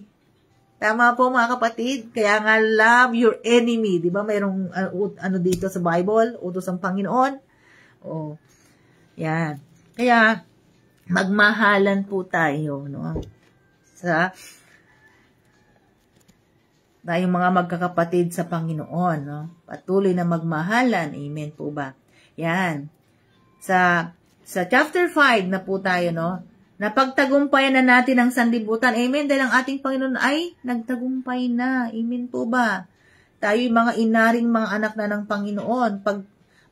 Tama po mga kapatid. Kaya nga, love your enemy. Di ba mayroong ano dito sa Bible? Utos ng Panginoon. Oh, yan. Kaya, magmahalan po tayo, no? Tayong mga magkakapatid sa Panginoon, no? Patuloy na magmahalan. Amen po ba? Yan. Sa chapter 5 na po tayo, no? Napagtagumpayan na natin ang sanlibutan. Amen. Dahil ang ating Panginoon ay nagtagumpay na. Amen po ba? Tayo yung mga inaring mga anak na ng Panginoon. Pag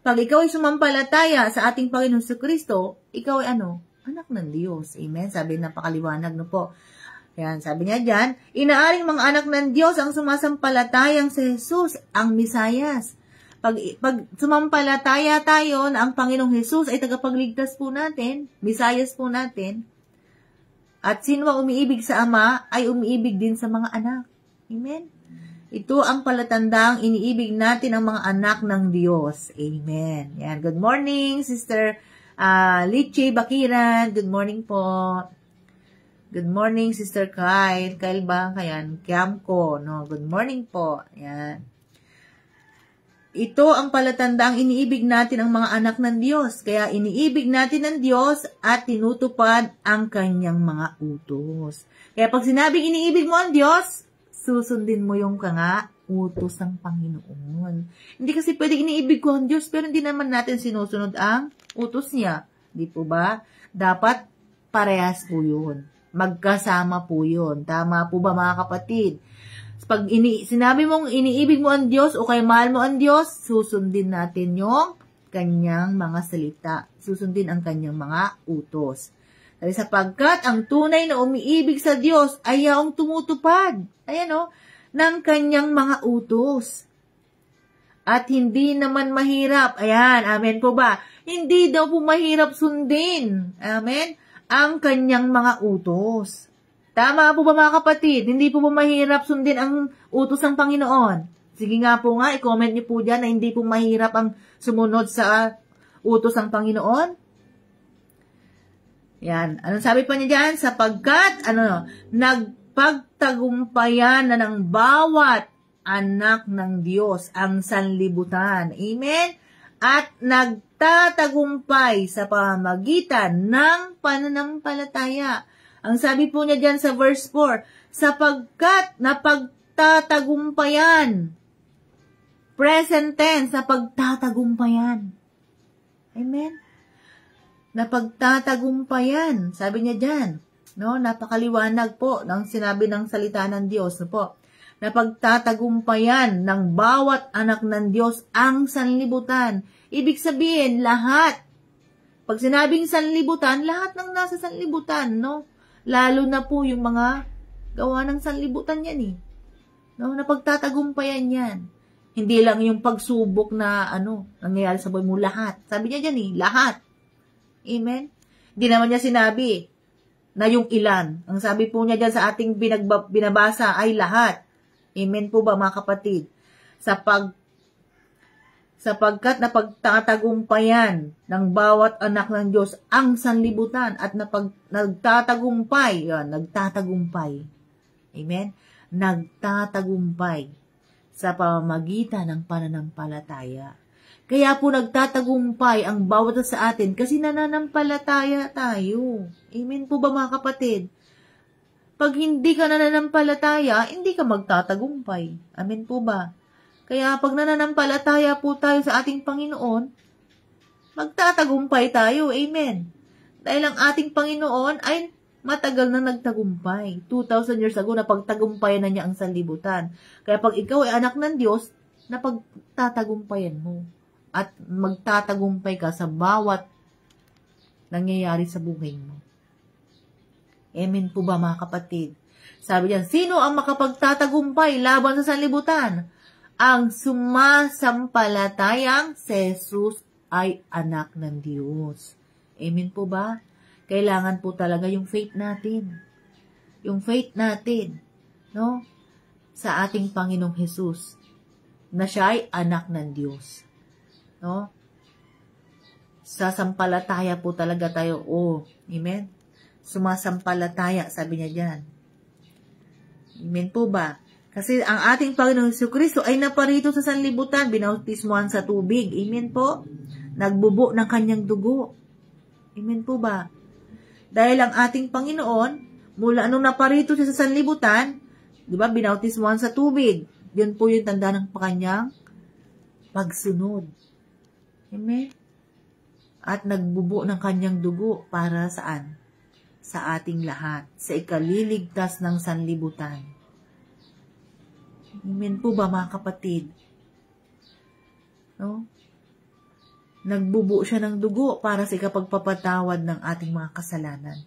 ikaw ay sumampalataya sa ating Panginoon sa Kristo, ikaw ay ano? Anak ng Diyos. Amen. Sabi napakaliwanag no po. Yan, sabi niya dyan, inaaring mga anak ng Diyos ang sumasampalatayang si Jesus, ang Misayas. Pag sumampalataya tayo na ang Panginoong Jesus ay tagapagligtas po natin, Misayas po natin, at sino ang umiibig sa Ama ay umiibig din sa mga anak. Amen? Ito ang palatandang iniibig natin ang mga anak ng Diyos. Amen. Yan. Good morning, Sister Lichi Bakiran. Good morning po. Good morning, Sister Kyle. Kyle ba? Kayan. Kiamko. No? Good morning po. Yan. Ito ang palatandang iniibig natin ang mga anak ng Diyos. Kaya iniibig natin ang Diyos at tinutupad ang kanyang mga utos. Kaya pag sinabing iniibig mo ang Diyos, susundin mo yung utos ng Panginoon. Hindi kasi pwede iniibig ko ang Diyos, pero hindi naman natin sinusunod ang utos niya. Di po ba? Dapat parehas po yun. Magkasama po yun. Tama po ba mga kapatid? Pag sinabi mong iniibig mo ang Diyos o kaya mahal mo ang Diyos, susundin natin yung kanyang mga salita. Susundin ang kanyang mga utos. Dahil sapagkat ang tunay na umiibig sa Diyos ay yaong tumutupad, ng kanyang mga utos. At hindi naman mahirap. Ayan, amen po ba? Hindi daw po mahirap sundin. Amen? Ang kanyang mga utos. Tama po ba mga kapatid? Hindi po ba mahirap sundin ang utos ng Panginoon? Sige nga po nga, i-comment niyo po dyan na hindi po mahirap ang sumunod sa utos ng Panginoon. Yan. Anong sabi pa niya dyan? Sapagkat, nagpagtagumpayan na ng bawat anak ng Diyos ang sanlibutan. Amen? At nagtatagumpay sa pamamagitan ng pananampalataya. Ang sabi po niya dyan sa verse 4, sapagkat napagtatagumpayan. Present tense, napagtatagumpayan. Amen? Napagtatagumpayan. Sabi niya dyan, no? Napakaliwanag po ng sinabi ng salita ng Diyos. No po? Napagtatagumpayan ng bawat anak ng Diyos ang sanlibutan. Ibig sabihin, lahat. Pag sinabing sanlibutan, lahat ng nasa sanlibutan, no? Lalo na po yung mga gawa ng sanlibutan yan No? Napagtatagumpayan yan. Hindi lang yung pagsubok na nangyayari sa buhay mo, lahat. Sabi niya dyan lahat. Amen? Hindi naman niya sinabi na yung ilan. Ang sabi po niya dyan sa ating binabasa ay lahat. Amen po ba mga kapatid? Sapagkat napagtatagumpayan ng bawat anak ng Diyos ang sanlibutan at nagtatagumpay. Yan, nagtatagumpay. Amen? Nagtatagumpay sa pamamagitan ng pananampalataya. Kaya po nagtatagumpay ang bawat sa atin kasi nananampalataya tayo. Amen po ba mga kapatid? Pag hindi ka nananampalataya, hindi ka magtatagumpay. Amen po ba? Kaya pag nananampalataya po tayo sa ating Panginoon, magtatagumpay tayo. Amen. Dahil ang ating Panginoon ay matagal na nagtagumpay. 2,000 years ago, napagtagumpayan na niya ang sanlibutan. Kaya pag ikaw ay anak ng Diyos, napagtatagumpayan mo. At magtatagumpay ka sa bawat nangyayari sa buhay mo. Amen po ba mga kapatid? Sabi diyan, sino ang makapagtatagumpay laban sa sanlibutan? Ang sumasampalatayang si Jesus ay anak ng Diyos. Amen po ba? Kailangan po talaga yung faith natin. Yung faith natin, no? Sa ating Panginoong Hesus, na siya ay anak ng Diyos. No? Sasampalataya po talaga tayo. Amen? Sumasampalataya, sabi niya diyan. Amen po ba? Kasi ang ating Panginoong Jesucristo ay naparito sa sanlibutan, binautismohan sa tubig. Amen po? Nagbubo ng kanyang dugo. Amen po ba? Dahil ang ating Panginoon, mula nung naparito siya sa sanlibutan, di ba, binautismohan sa tubig. Yun po yung tanda ng kanyang pagsunod. Amen? At nagbubo ng kanyang dugo para saan? Sa ating lahat. Sa ikaliligtas ng sanlibutan. Amen po ba mga kapatid? No? Nagbubo siya ng dugo para sa ikapagpapatawad ng ating mga kasalanan.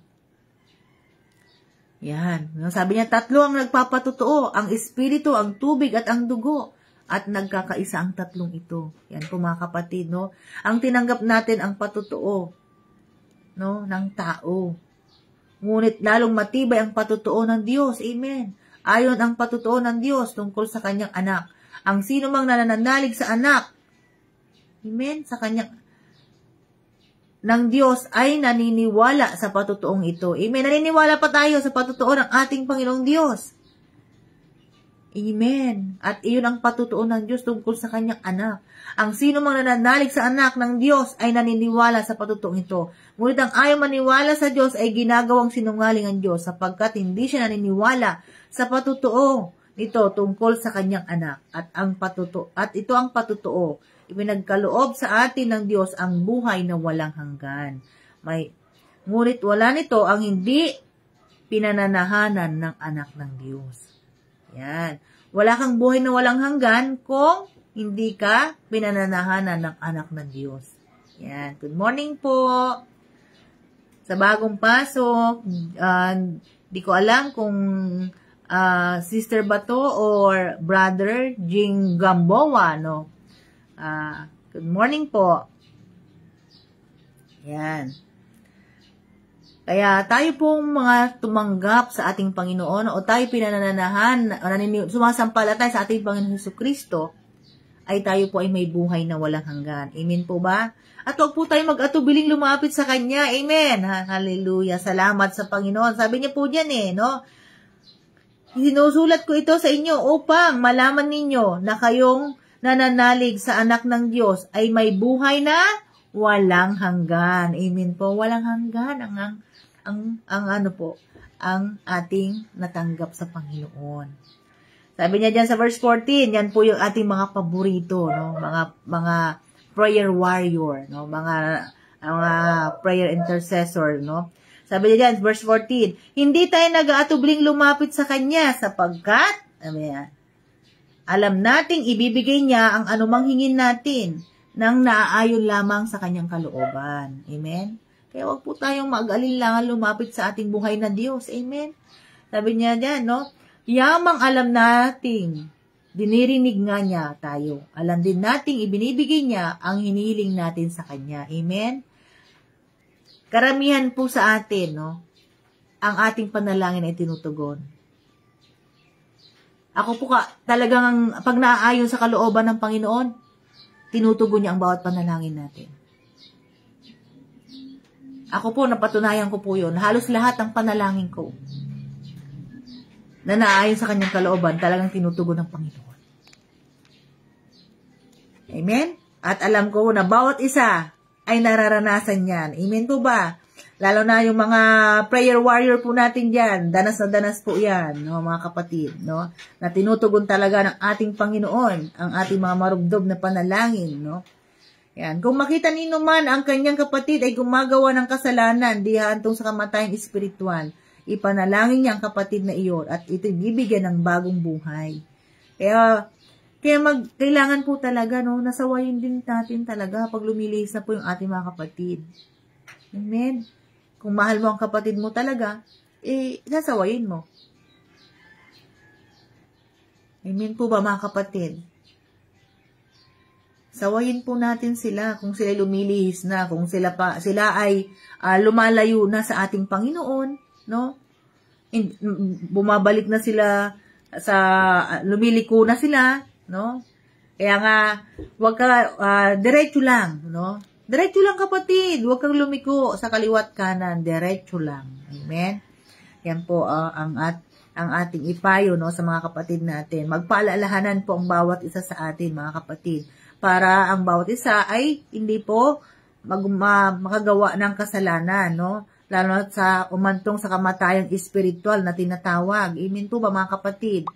Yan. Sabi niya, tatlo ang nagpapatotoo. Ang espiritu, ang tubig, at ang dugo. At nagkakaisa ang tatlong ito. Yan po mga kapatid, no? Ang tinanggap natin ang patotoo, no, ng tao. Ngunit lalong matibay ang patotoo ng Diyos. Amen. Ayon ang patotoo ng Diyos tungkol sa kanyang anak. Ang sino mang nananalig sa anak, amen, sa kanyang ng Diyos ay naniniwala sa patutuong ito. Amen. Naniniwala pa tayo sa patutuo ng ating Panginoong Diyos. Amen. At iyon ang patutuo ng Diyos tungkol sa kanyang anak. Ang sino mang nananalig sa anak ng Diyos ay naniniwala sa patutuong ito. Ngunit ang ayaw maniwala sa Diyos ay ginagawang sinungaling ang Diyos sapagkat hindi siya naniniwala sa patutuo nito tungkol sa kanyang anak. At ito ang patutuo. Ipinagkaloob sa atin ng Diyos ang buhay na walang hanggan. Ngunit wala nito ang hindi pinananahanan ng anak ng Diyos. Yan. Wala kang buhay na walang hanggan kung hindi ka pinananahanan ng anak ng Diyos. Yan. Good morning po. Sa bagong pasok, di ko alam kung sister ba to or brother Jing Gamboa, no? Good morning po. Yan. Kaya tayo pong mga tumanggap sa ating Panginoon o tayo pinananahan, sumasampalatay sa ating Panginoon Jesucristo, ay tayo po ay may buhay na walang hanggan. Amen po ba? At huwag po tayo mag-atubiling lumapit sa Kanya. Amen. Hallelujah. Salamat sa Panginoon. Sabi niya po diyan no? Sinusulat ko ito sa inyo upang malaman ninyo na kayong nananalig sa anak ng Diyos ay may buhay na walang hanggan. Amen po. Walang hanggan ang ating natanggap sa Panginoon. Sabi niya diyan sa verse 14, yan po yung ating mga paborito, no? Mga prayer warrior, no? Mga prayer intercessor, no? Sabi niya diyan, verse 14, hindi tayo nag-aatubling lumapit sa Kanya sapagkat, alam nating ibibigay niya ang anumang hingin natin nang naaayon lamang sa Kanyang kalooban. Amen? Kaya wag po tayong mag-alinlangan lumapit sa ating buhay na Diyos. Amen? Sabi niya diyan, no? Yamang alam nating dinirinig nga niya tayo. Alam din nating ibinibigay niya ang hinihiling natin sa Kanya. Amen? Karamihan po sa atin, no? Ang ating panalangin ay tinutugon. Ako po talagang pag naaayon sa kalooban ng Panginoon, tinutugon niya ang bawat panalangin natin. Ako po, napatunayan ko po yun. Halos lahat ng panalangin ko na naayon sa Kanyang kalooban, talagang tinutugon ng Panginoon. Amen? At alam ko na bawat isa ay nararanasan yan. Amen po ba? Lalo na yung mga prayer warrior po natin dyan. Danas na danas po yan, no, mga kapatid. No? Na tinutugon talaga ng ating Panginoon ang ating mga marubdob na panalangin. No? Yan. Kung makita nino man ang kanyang kapatid ay gumagawa ng kasalanan, di hantong sa kamatayang espiritual, ipanalangin niya ang kapatid na iyon at ito'y bibigyan ng bagong buhay. Kaya kailangan po talaga, no, nasawayin din natin talaga pag lumilihis na po yung ating mga kapatid. Amen. Kung mahal mo ang kapatid mo talaga, nasawayin mo. Amen po ba, mga kapatid? Sawayin po natin sila kung sila lumilihis na, kung sila ay lumalayo na sa ating Panginoon, no? Bumabalik na sila lumiliko na sila, no? Kaya nga, wag ka, diretso lang, no? Diretso lang, kapatid. Huwag kang lumiko sa kaliwat kanan. Diretso lang. Amen? Yan po ang ating ipayo, no, sa mga kapatid natin. Magpaalalahanan po ang bawat isa sa atin, mga kapatid. Para ang bawat isa ay hindi po makagawa ng kasalanan, no? Lalo sa umantong sa kamatayang espiritual na tinatawag. Amen po ba, mga kapatid?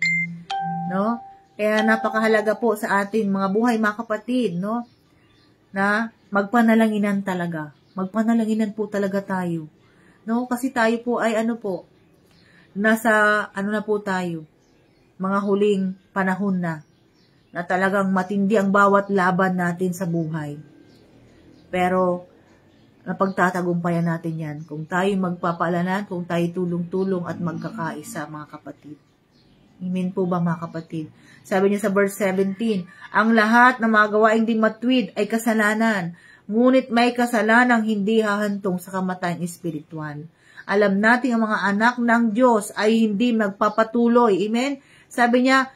No? Kaya napakahalaga po sa ating mga buhay, mga kapatid, no? Na magpanalanginan talaga. Magpanalanginan po talaga tayo. No? Kasi tayo po ay nasa na po tayo. Mga huling panahon na talagang matindi ang bawat laban natin sa buhay. Pero napagtatagumpayan natin yan kung tayo magpapalanan, kung tayo tulong-tulong at magkakaisa, mga kapatid. Amen po ba, mga kapatid? Sabi niya sa verse 17, ang lahat na mga gawaing di matwid ay kasalanan, ngunit may kasalanang hindi hahantong sa kamatayang espiritual. Alam natin ang mga anak ng Diyos ay hindi magpapatuloy. Amen? Sabi niya,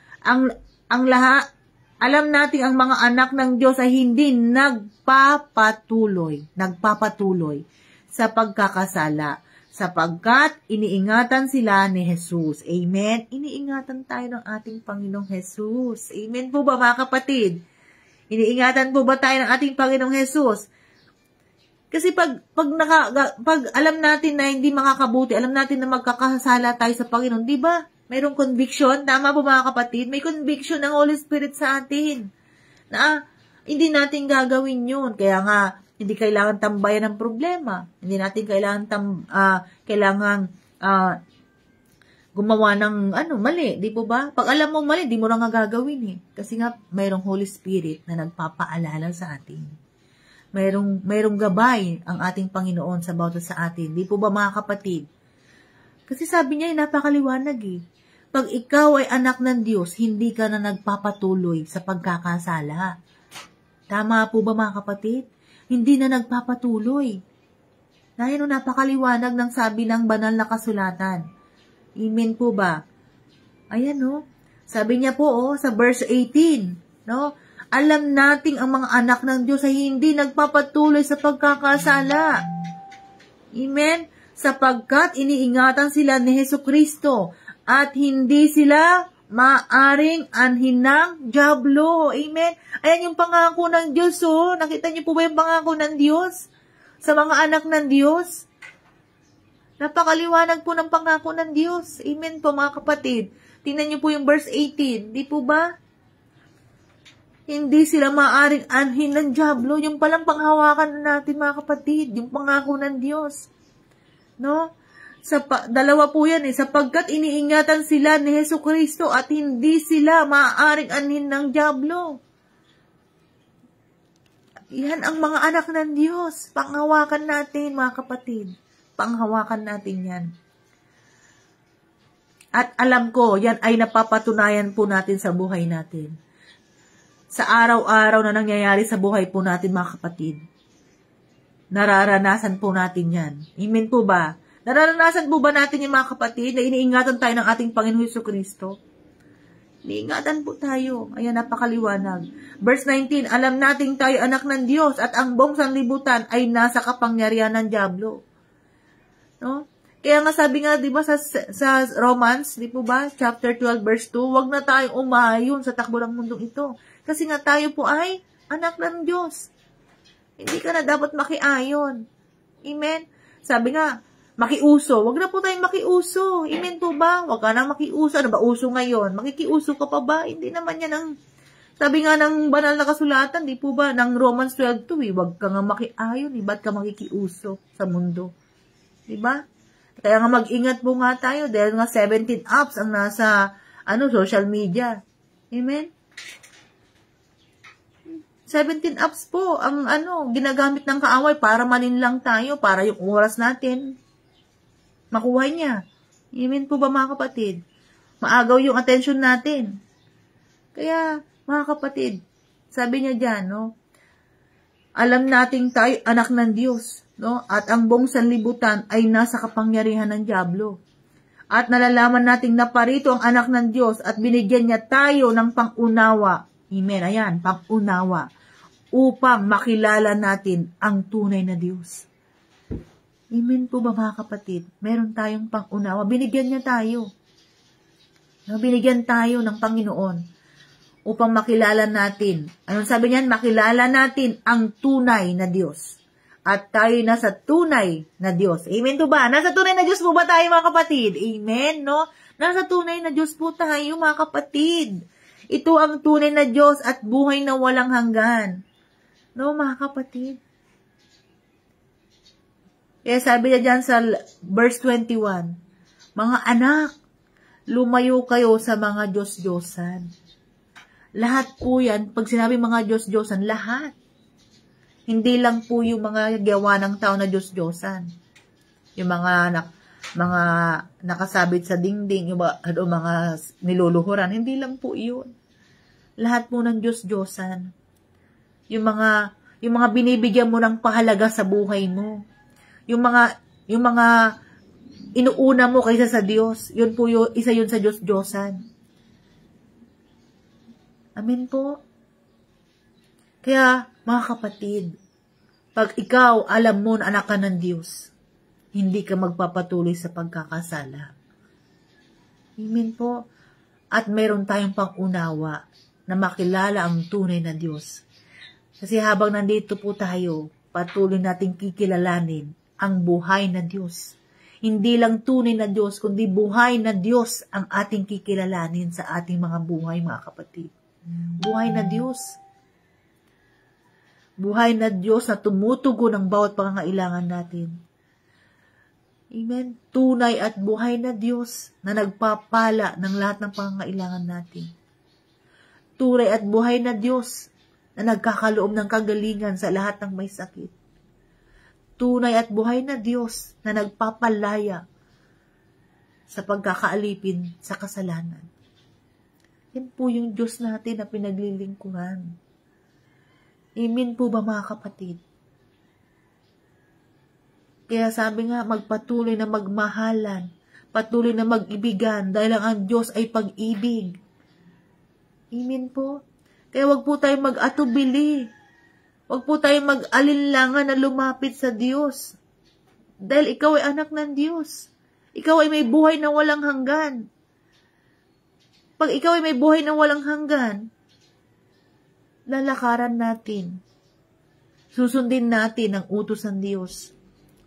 alam natin ang mga anak ng Diyos ay hindi nagpapatuloy sa pagkakasala, sapagkat iniingatan sila ni Jesus. Amen? Iniingatan tayo ng ating Panginoong Jesus. Amen po ba, mga kapatid? Iniingatan po ba tayo ng ating Panginoong Jesus? Kasi pag alam natin na hindi makakabuti, alam natin na magkakasala tayo sa Panginoon, di ba? Mayroong conviction. Tama po, mga kapatid? May conviction ng Holy Spirit sa atin na hindi natin gagawin yun. Kaya nga, hindi kailangan tambayan ng problema. Hindi natin kailangan gumawa ng mali, di po ba? Pag alam mo mali, di mo na nga gagawin eh. Kasi nga, mayroong Holy Spirit na nagpapaalala sa atin. Mayroong gabay ang ating Panginoon sa bawat sa atin. Di po ba, mga kapatid? Kasi sabi niya, napakaliwanag eh. Pag ikaw ay anak ng Diyos, hindi ka na nagpapatuloy sa pagkakasala. Tama po ba, mga kapatid? Hindi na nagpapatuloy. Dahil napakaliwanag ng sabi ng banal na kasulatan. Amen po ba? Ayan, no? Sabi niya po, sa verse 18, no? Alam nating ang mga anak ng Diyos ay hindi nagpapatuloy sa pagkakasala. Amen? Sapagkat iniingatan sila ni Hesukristo at hindi sila maaring anhin ng dyablo. Amen? Ayan yung pangako ng Diyos, oh. Nakita niyo po ba yung pangako ng Diyos sa mga anak ng Diyos? Napakaliwanag po ng pangako ng Diyos. Amen po, mga kapatid. Tingnan niyo po yung verse 18. Di po ba? Hindi sila maaring anhin ng dyablo. Yung palang panghawakan natin, mga kapatid. Yung pangako ng Diyos. No? Dalawa po yan eh. Sapagkat iniingatan sila ni Hesukristo at hindi sila maaaring anhin ng dyablo. Yan ang mga anak ng Diyos. Panghawakan natin, mga kapatid. Panghawakan natin yan. At alam ko, yan ay napapatunayan po natin sa buhay natin. Sa araw-araw na nangyayari sa buhay po natin, mga kapatid. Nararanasan po natin yan. Amen po ba? Nararanasan po ba natin yung mga kapatid na iniingatan tayo ng ating Panginoon Hesukristo? Iniingatan po tayo. Ayan, napakaliwanag. Verse 19, alam nating tayo anak ng Diyos at ang buong sanlibutan ay nasa kapangyarihan ng dyablo. No? Kaya nga sabi nga, di ba, sa Romans, di po ba, chapter 12, verse 2, wag na tayong umayon sa takbo ng mundong ito. Kasi nga tayo po ay anak ng Diyos. Hindi ka na dapat makiayon. Amen? Sabi nga, makiuso. Wag na po tayong makiuso. Amen po ba? Wag ka nang makiuso. Ano ba uso ngayon? Makikiuso ka pa ba? Hindi naman yan ang, sabi nga ng banal na kasulatan, di po ba, ng Romans 12:2, wag ka nga makiayon, ba't ka makikiuso sa mundo? Di ba? Kaya nga mag-ingat po nga tayo dahil nga 17 apps ang nasa social media. Amen? 17 apps po ang ginagamit ng kaaway para malinlang tayo, para yung oras natin makuha niya. Amen po ba mga kapatid? Maagaw yung attention natin. Kaya mga kapatid, sabi niya dyan, alam nating tayo anak ng Diyos, at ang buong sanlibutan ay nasa kapangyarihan ng dyablo. At nalalaman nating naparito ang anak ng Diyos at binigyan niya tayo ng pangunawa. Amen, ayan, pangunawa. Upang makilala natin ang tunay na Diyos. Amen po ba mga kapatid? Meron tayong pangunawa. Binigyan niya tayo. Binigyan tayo ng Panginoon upang makilala natin. Anong sabi niyan? Makilala natin ang tunay na Diyos. At tayo nasa tunay na Diyos. Amen po ba? Nasa tunay na Diyos po ba tayo mga kapatid? Amen, no? Nasa tunay na Diyos po tayo mga kapatid. Ito ang tunay na Diyos at buhay na walang hanggan. No, mga kapatid? Kaya sabi niya dyan sa verse 21, mga anak, lumayo kayo sa mga Diyos-Diyosan. Lahat po yan, pag sinabi mga Diyos-Diyosan, lahat. Hindi lang po yung mga gawa ng tao na Diyos-Diyosan. Yung mga nakasabit sa dingding, yung mga niluluhuran, hindi lang po yun. Lahat po ng Diyos-Diyosan. Yung mga binibigyan mo ng pahalaga sa buhay mo. Yung mga inuuna mo kaysa sa Diyos, yun po isa yun sa Diyos-Diyosan. Amen po. Kaya, mga kapatid, pag ikaw alam mo na anak ka ng Diyos, hindi ka magpapatuloy sa pagkakasala. Amen po. At meron tayong pangunawa na makilala ang tunay na Diyos. Kasi habang nandito po tayo, patuloy nating kikilalanin ang buhay na Diyos. Hindi lang tunay na Diyos, kundi buhay na Diyos ang ating kikilalanin sa ating mga buhay, mga kapatid. Buhay na Diyos. Buhay na Diyos na tumutugon ng bawat pangangailangan natin. Amen. Tunay at buhay na Diyos na nagpapala ng lahat ng pangangailangan natin. Tunay at buhay na Diyos na nagkakaloob ng kagalingan sa lahat ng may sakit. Tunay at buhay na Diyos na nagpapalaya sa pagkakaalipin sa kasalanan. Yan po yung Diyos natin na pinaglilingkuran. Amen po ba mga kapatid? Kaya sabi nga, magpatuloy na magmahalan, patuloy na mag-ibigan, dahil ang Diyos ay pag-ibig. Amen po? Kaya wag po tayong mag-atubili. Wag po tayong mag-alinlangan na lumapit sa Diyos. Dahil ikaw ay anak ng Diyos. Ikaw ay may buhay na walang hanggan. Pag ikaw ay may buhay na walang hanggan, lalakaran natin. Susundin natin ang utos ng Diyos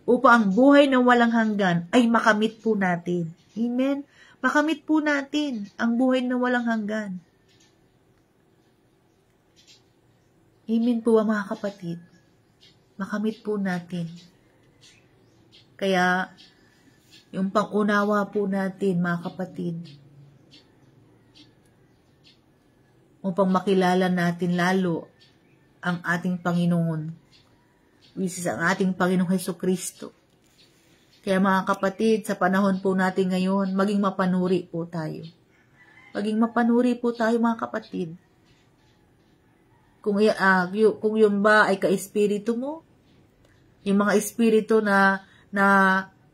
upang ang buhay na walang hanggan ay makamit po natin. Amen? Makamit po natin ang buhay na walang hanggan. Amen po mga kapatid. Makamit po natin. Kaya, yung pangunawa po natin mga kapatid, upang makilala natin lalo ang ating Panginoon, which is ang ating Panginoong Hesukristo. Kaya mga kapatid, sa panahon po natin ngayon, maging mapanuri po tayo. Maging mapanuri po tayo mga kapatid. Kung yun ba ay ka-espiritu mo, yung mga espiritu na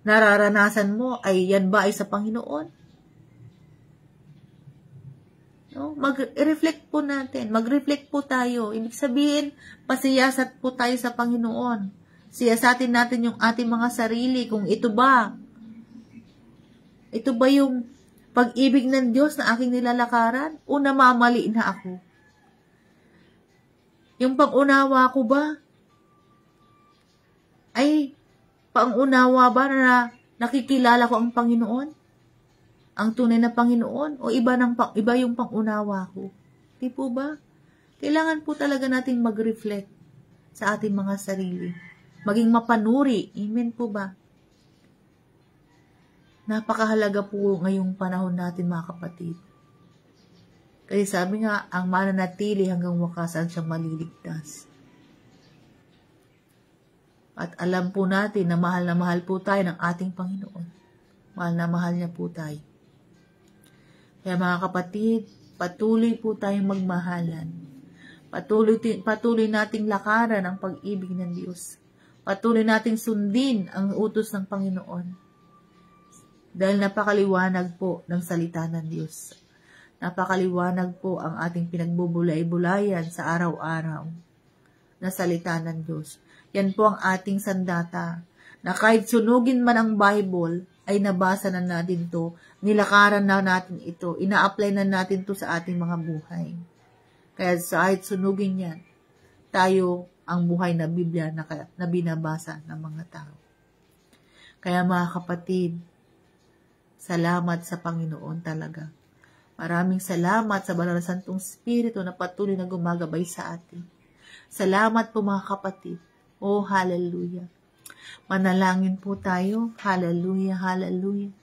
nararanasan mo, ay yan ba ay sa Panginoon? No? Mag-reflect po natin. Mag-reflect po tayo. Ibig sabihin, pasiyasat po tayo sa Panginoon. Siyasatin natin yung ating mga sarili. Kung ito ba yung pag-ibig ng Diyos na aking nilalakaran? O namamali na ako? Yung pag-unawa ko ba ay Pangunawa ba na nakikilala ko ang Panginoon? Ang tunay na Panginoon? O iba yung pangunawa ko? Di po ba? Kailangan po talaga natin mag-reflect sa ating mga sarili. Maging mapanuri. Amen po ba? Napakahalaga po ngayong panahon natin, mga kapatid. Kasi sabi nga, ang mananatili hanggang wakasan siyang maliligtas. At alam po natin na mahal po tayo ng ating Panginoon. Mahal na mahal niya po tayo. Kaya mga kapatid, patuloy po tayong magmahalan. Patuloy nating lakaran ang pag-ibig ng Diyos. Patuloy nating sundin ang utos ng Panginoon. Dahil napakaliwanag po ng salita ng Diyos. Napakaliwanag po ang ating pinagbubulay-bulayan sa araw-araw na salita ng Diyos. Yan po ang ating sandata, na kahit sunugin man ang Bible, ay nabasa na natin to, nilakaran na natin ito, ina-apply na natin to sa ating mga buhay. Kaya kahit sunugin yan, tayo ang buhay na Biblia na binabasa ng mga tao. Kaya mga kapatid, salamat sa Panginoon talaga. Maraming salamat sa Banal na Santong Espiritu na patuloy na gumagabay sa atin. Salamat po mga kapatid. Oh, hallelujah. Manalangin po tayo. Hallelujah, hallelujah.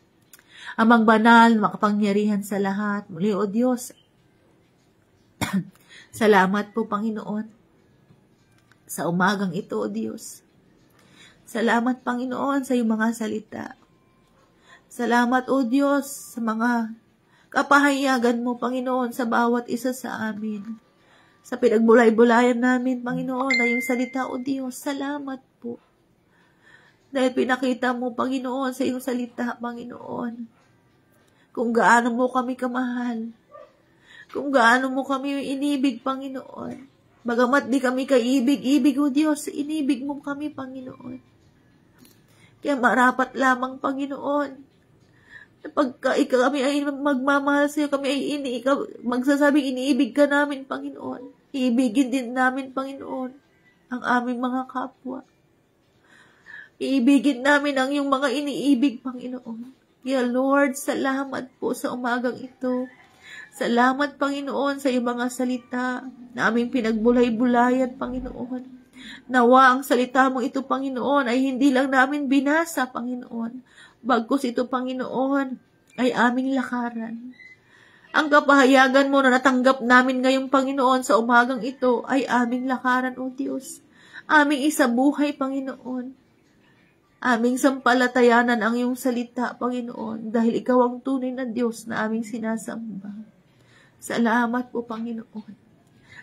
Amang banal, makapangyarihan sa lahat. Muli, O Diyos, salamat po, Panginoon, sa umagang ito, O Diyos. Salamat, Panginoon, sa iyong mga salita. Salamat, O Diyos, sa mga kapahayagan mo, Panginoon, sa bawat isa sa amin. Sa pinagbulay-bulayan namin, Panginoon, na yung salita, O Diyos, salamat po. Dahil pinakita mo, Panginoon, sa iyong salita, Panginoon, kung gaano mo kami kamahal, kung gaano mo kami inibig, Panginoon. Bagamat di kami kaibig-ibig, O Diyos, inibig mo kami, Panginoon. Kaya marapat lamang, Panginoon, pagka kami ay magmamahal sa iyo, kami ay magsasabing iniibig ka namin, Panginoon. Iibigin din namin, Panginoon, ang aming mga kapwa. Iibigin namin ang iyong mga iniibig, Panginoon. Kaya Lord, salamat po sa umagang ito. Salamat, Panginoon, sa iyong mga salita na aming pinagbulay-bulayan, Panginoon. Nawa ang salita mo ito, Panginoon, ay hindi lang namin binasa, Panginoon. Bagkus ito, Panginoon, ay aming lakaran. Ang kapahayagan mo na natanggap namin ngayong Panginoon sa umagang ito ay aming lakaran, O Diyos. Aming isabuhay, Panginoon. Aming sampalatayanan ang iyong salita, Panginoon, dahil ikaw ang tunay na Diyos na aming sinasamba. Salamat po, Panginoon.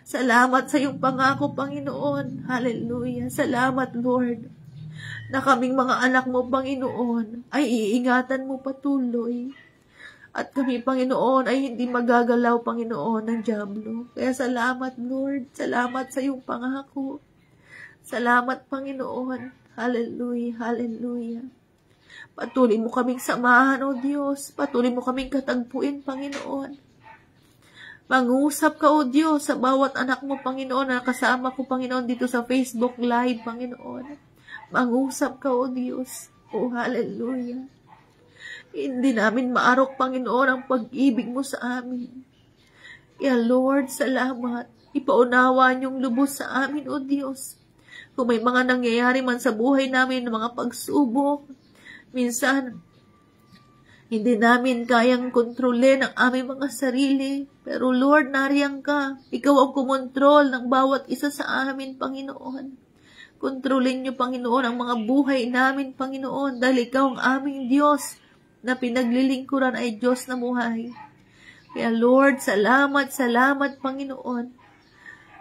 Salamat sa iyong pangako, Panginoon. Hallelujah. Salamat, Lord, na kaming mga anak mo, Panginoon, ay iingatan mo patuloy. At kami, Panginoon, ay hindi magagalaw, Panginoon, ng dyablo. Kaya salamat, Lord. Salamat sa iyong pangako. Salamat, Panginoon. Hallelujah, hallelujah. Patuloy mo kaming samahan, O Diyos. Patuloy mo kaming katagpuin, Panginoon. Mangusap ka, O Diyos, sa bawat anak mo, Panginoon, na kasama ko, Panginoon, dito sa Facebook Live, Panginoon. Mangusap ka, O Diyos. O hallelujah. Hindi namin maarok, Panginoon, ang pag-ibig mo sa amin. Kaya Lord, salamat. Ipaunawa niyong lubos sa amin, O Diyos. Kung may mga nangyayari man sa buhay namin, mga pagsubok, minsan, hindi namin kayang kontrolin ang aming mga sarili. Pero Lord, nariyan ka. Ikaw ang kumontrol ng bawat isa sa amin, Panginoon. Kontrolin niyo, Panginoon, ang mga buhay namin, Panginoon, dahil ikaw ang aming Diyos na pinaglilingkuran ay Diyos na buhay. Kaya Lord, salamat, salamat, Panginoon,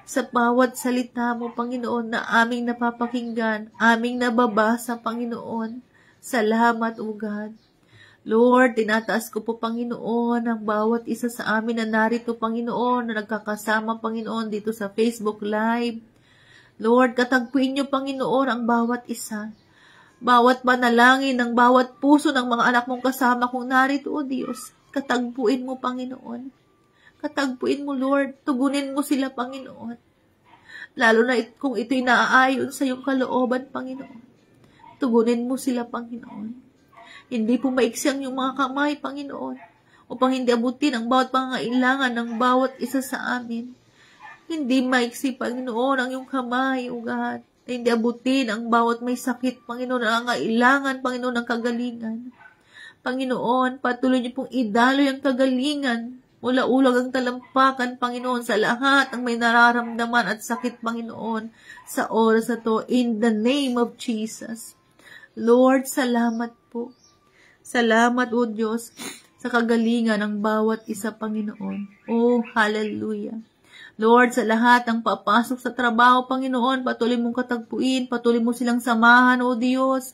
sa bawat salita mo, Panginoon, na aming napapakinggan, aming nababasa, Panginoon. Salamat, O God. Lord, tinataas ko po, Panginoon, ang bawat isa sa amin na narito, Panginoon, na nagkakasama, Panginoon, dito sa Facebook Live. Lord, katagpuin niyo, Panginoon, ang bawat isa. Bawat panalangin ng bawat puso ng mga anak mong kasama kong narito, O Diyos. Katagpuin mo, Panginoon. Katagpuin mo, Lord. Tugunin mo sila, Panginoon. Lalo na kung ito'y naaayon sa iyong kalooban, Panginoon. Tugunin mo sila, Panginoon. Hindi po maiksi ang iyong mga kamay, Panginoon, upang hindi abutin ang bawat pangangailangan ng bawat isa sa amin. Hindi maiksi, Panginoon, ang iyong kamay, O God. Hindi abutin ang bawat may sakit, Panginoon, ang kailangan, Panginoon, ng kagalingan. Panginoon, patuloy niyo pong idaloy ang kagalingan mula ulag ang talampakan, Panginoon, sa lahat ng may nararamdaman at sakit, Panginoon, sa oras na to, in the name of Jesus. Lord, salamat po. Salamat, O Diyos, sa kagalingan ng bawat isa, Panginoon. Oh, hallelujah. Lord, sa lahat ng papasok sa trabaho, Panginoon, patuloy mong katagpuin, patuloy mo silang samahan, O Diyos.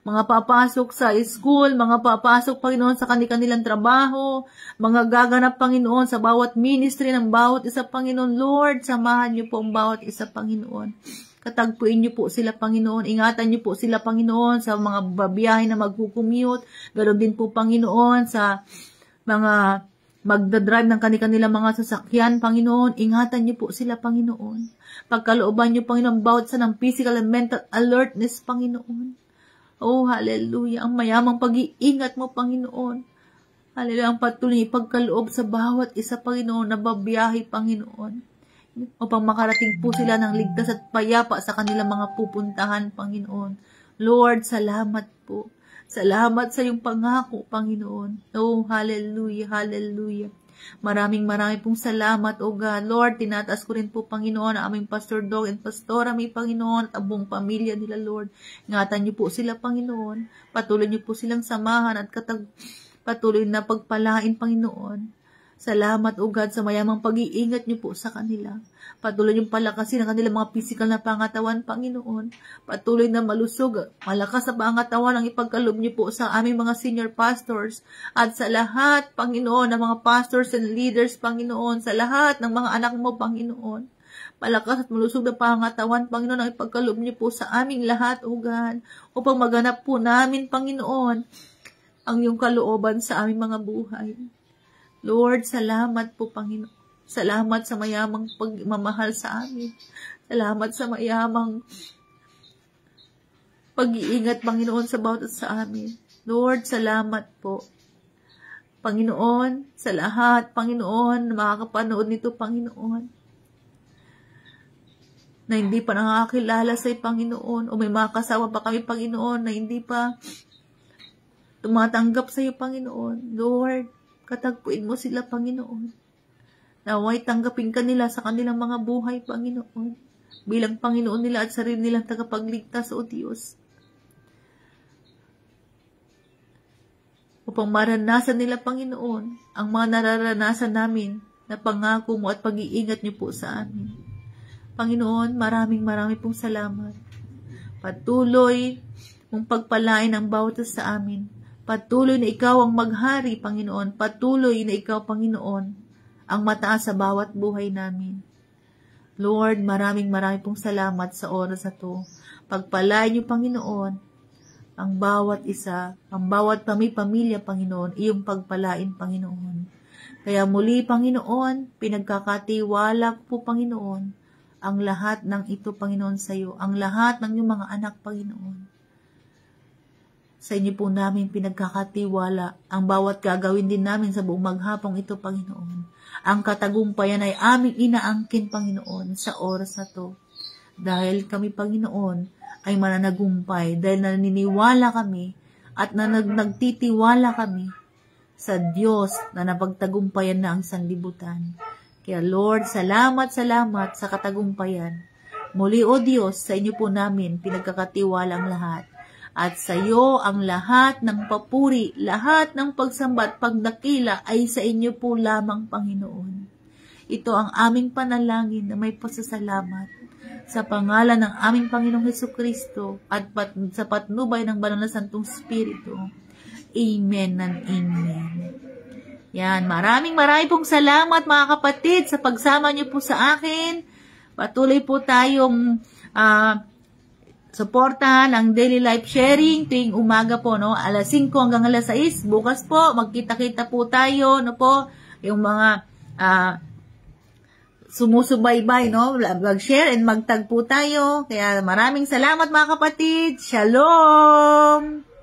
Mga papasok sa school, mga papasok, Panginoon, sa kanilang trabaho, mga gaganap, Panginoon, sa bawat ministry ng bawat isa, Panginoon. Lord, samahan niyo po ang bawat isa, Panginoon. Katagpuin niyo po sila, Panginoon. Ingatan niyo po sila, Panginoon, sa mga babiyahe na magkukumute. Ganoon din po, Panginoon, sa mga magdadrive ng kanilang mga sasakyan, Panginoon. Ingatan niyo po sila, Panginoon. Pagkalooban niyo, Panginoon, bawat sa ng physical and mental alertness, Panginoon. Oh, hallelujah. Ang mayamang pag-iingat mo, Panginoon. Hallelujah. Ang patuloy ipagkaloob sa bawat isa, Panginoon, na babiyahe, Panginoon. Upang makarating po sila ng ligtas at payapa sa kanilang mga pupuntahan, Panginoon. Lord, salamat po. Salamat sa iyong pangako, Panginoon. Oh, hallelujah, hallelujah. Maraming pong salamat, O God. Lord, tinataas ko rin po, Panginoon, ang aming Pastor Dog and Pastora, may Panginoon, at ang buong pamilya nila, Lord. Ingatan niyo po sila, Panginoon. Patuloy niyo po silang samahan at patuloy na pagpalain, Panginoon. Salamat, O God, sa mayamang pag-iingat niyo po sa kanila. Patuloy niyong palakasin ang kanilang mga physical na pangatawan, Panginoon. Patuloy na malusog, malakas na pangatawan ang ipagkaloob niyo po sa aming mga senior pastors at sa lahat, Panginoon, ng mga pastors and leaders, Panginoon, sa lahat ng mga anak mo, Panginoon. Malakas at malusog na pangatawan, Panginoon, ang ipagkaloob niyo po sa aming lahat, O God, upang maganap po namin, Panginoon, ang iyong kalooban sa aming mga buhay. Lord, salamat po, Panginoon. Salamat sa mayamang pagmamahal sa amin. Salamat sa mayamang pag-iingat, Panginoon, sa bawat sa amin. Lord, salamat po. Panginoon, sa lahat, Panginoon, na makakapanood nito, Panginoon, na hindi pa nakakilala sa Panginoon, o may mga kasama pa kami, Panginoon, na hindi pa tumatanggap sa iyo, Panginoon. Lord, katagpuin mo sila, Panginoon. Naway tanggapin ka nila sa kanilang mga buhay, Panginoon. Bilang Panginoon nila at sarili nilang tagapagligtas, O Diyos. Upang maranasan nila, Panginoon, ang mga nararanasan namin na pangako mo at pag-iingat niyo po sa amin. Panginoon, maraming pong salamat. Patuloy mong pagpalain ang bawat sa amin. Patuloy na ikaw ang maghari, Panginoon. Patuloy na ikaw, Panginoon, ang mataas sa bawat buhay namin. Lord, maraming pong salamat sa oras na to. Pagpalain niyo, Panginoon, ang bawat isa, ang bawat pamilya, Panginoon, iyong pagpalain, Panginoon. Kaya muli, Panginoon, pinagkakatiwala po, Panginoon, ang lahat ng ito, Panginoon, sa iyo. Ang lahat ng iyong mga anak, Panginoon. Sa inyo po namin pinagkakatiwala ang bawat gagawin din namin sa buong maghapong ito, Panginoon. Ang katagumpayan ay aming inaangkin, Panginoon, sa oras na to. Dahil kami, Panginoon, ay mananagumpay, dahil naniniwala kami at nagtitiwala kami sa Diyos na napagtagumpayan na ang sanlibutan. Kaya Lord, salamat sa katagumpayan. Muli, O Diyos, sa inyo po namin pinagkakatiwala ang lahat. At sa iyo ang lahat ng papuri, lahat ng pagsamba at pagdakila ay sa inyo po lamang, Panginoon. Ito ang aming panalangin na may pasasalamat sa pangalan ng aming Panginoong Hesukristo at sa patnubay ng Banal na Santong Espiritu. Amen and amen. Yan, maraming pong salamat, mga kapatid, sa pagsama niyo po sa akin. Patuloy po tayong suportahan ang daily life sharing tuwing umaga po, no? Alas 5 hanggang alas 6. Bukas po, magkita-kita po tayo, no po? Yung mga sumusubaybay, no? Mag-share and magtag po tayo. Kaya maraming salamat mga kapatid. Shalom!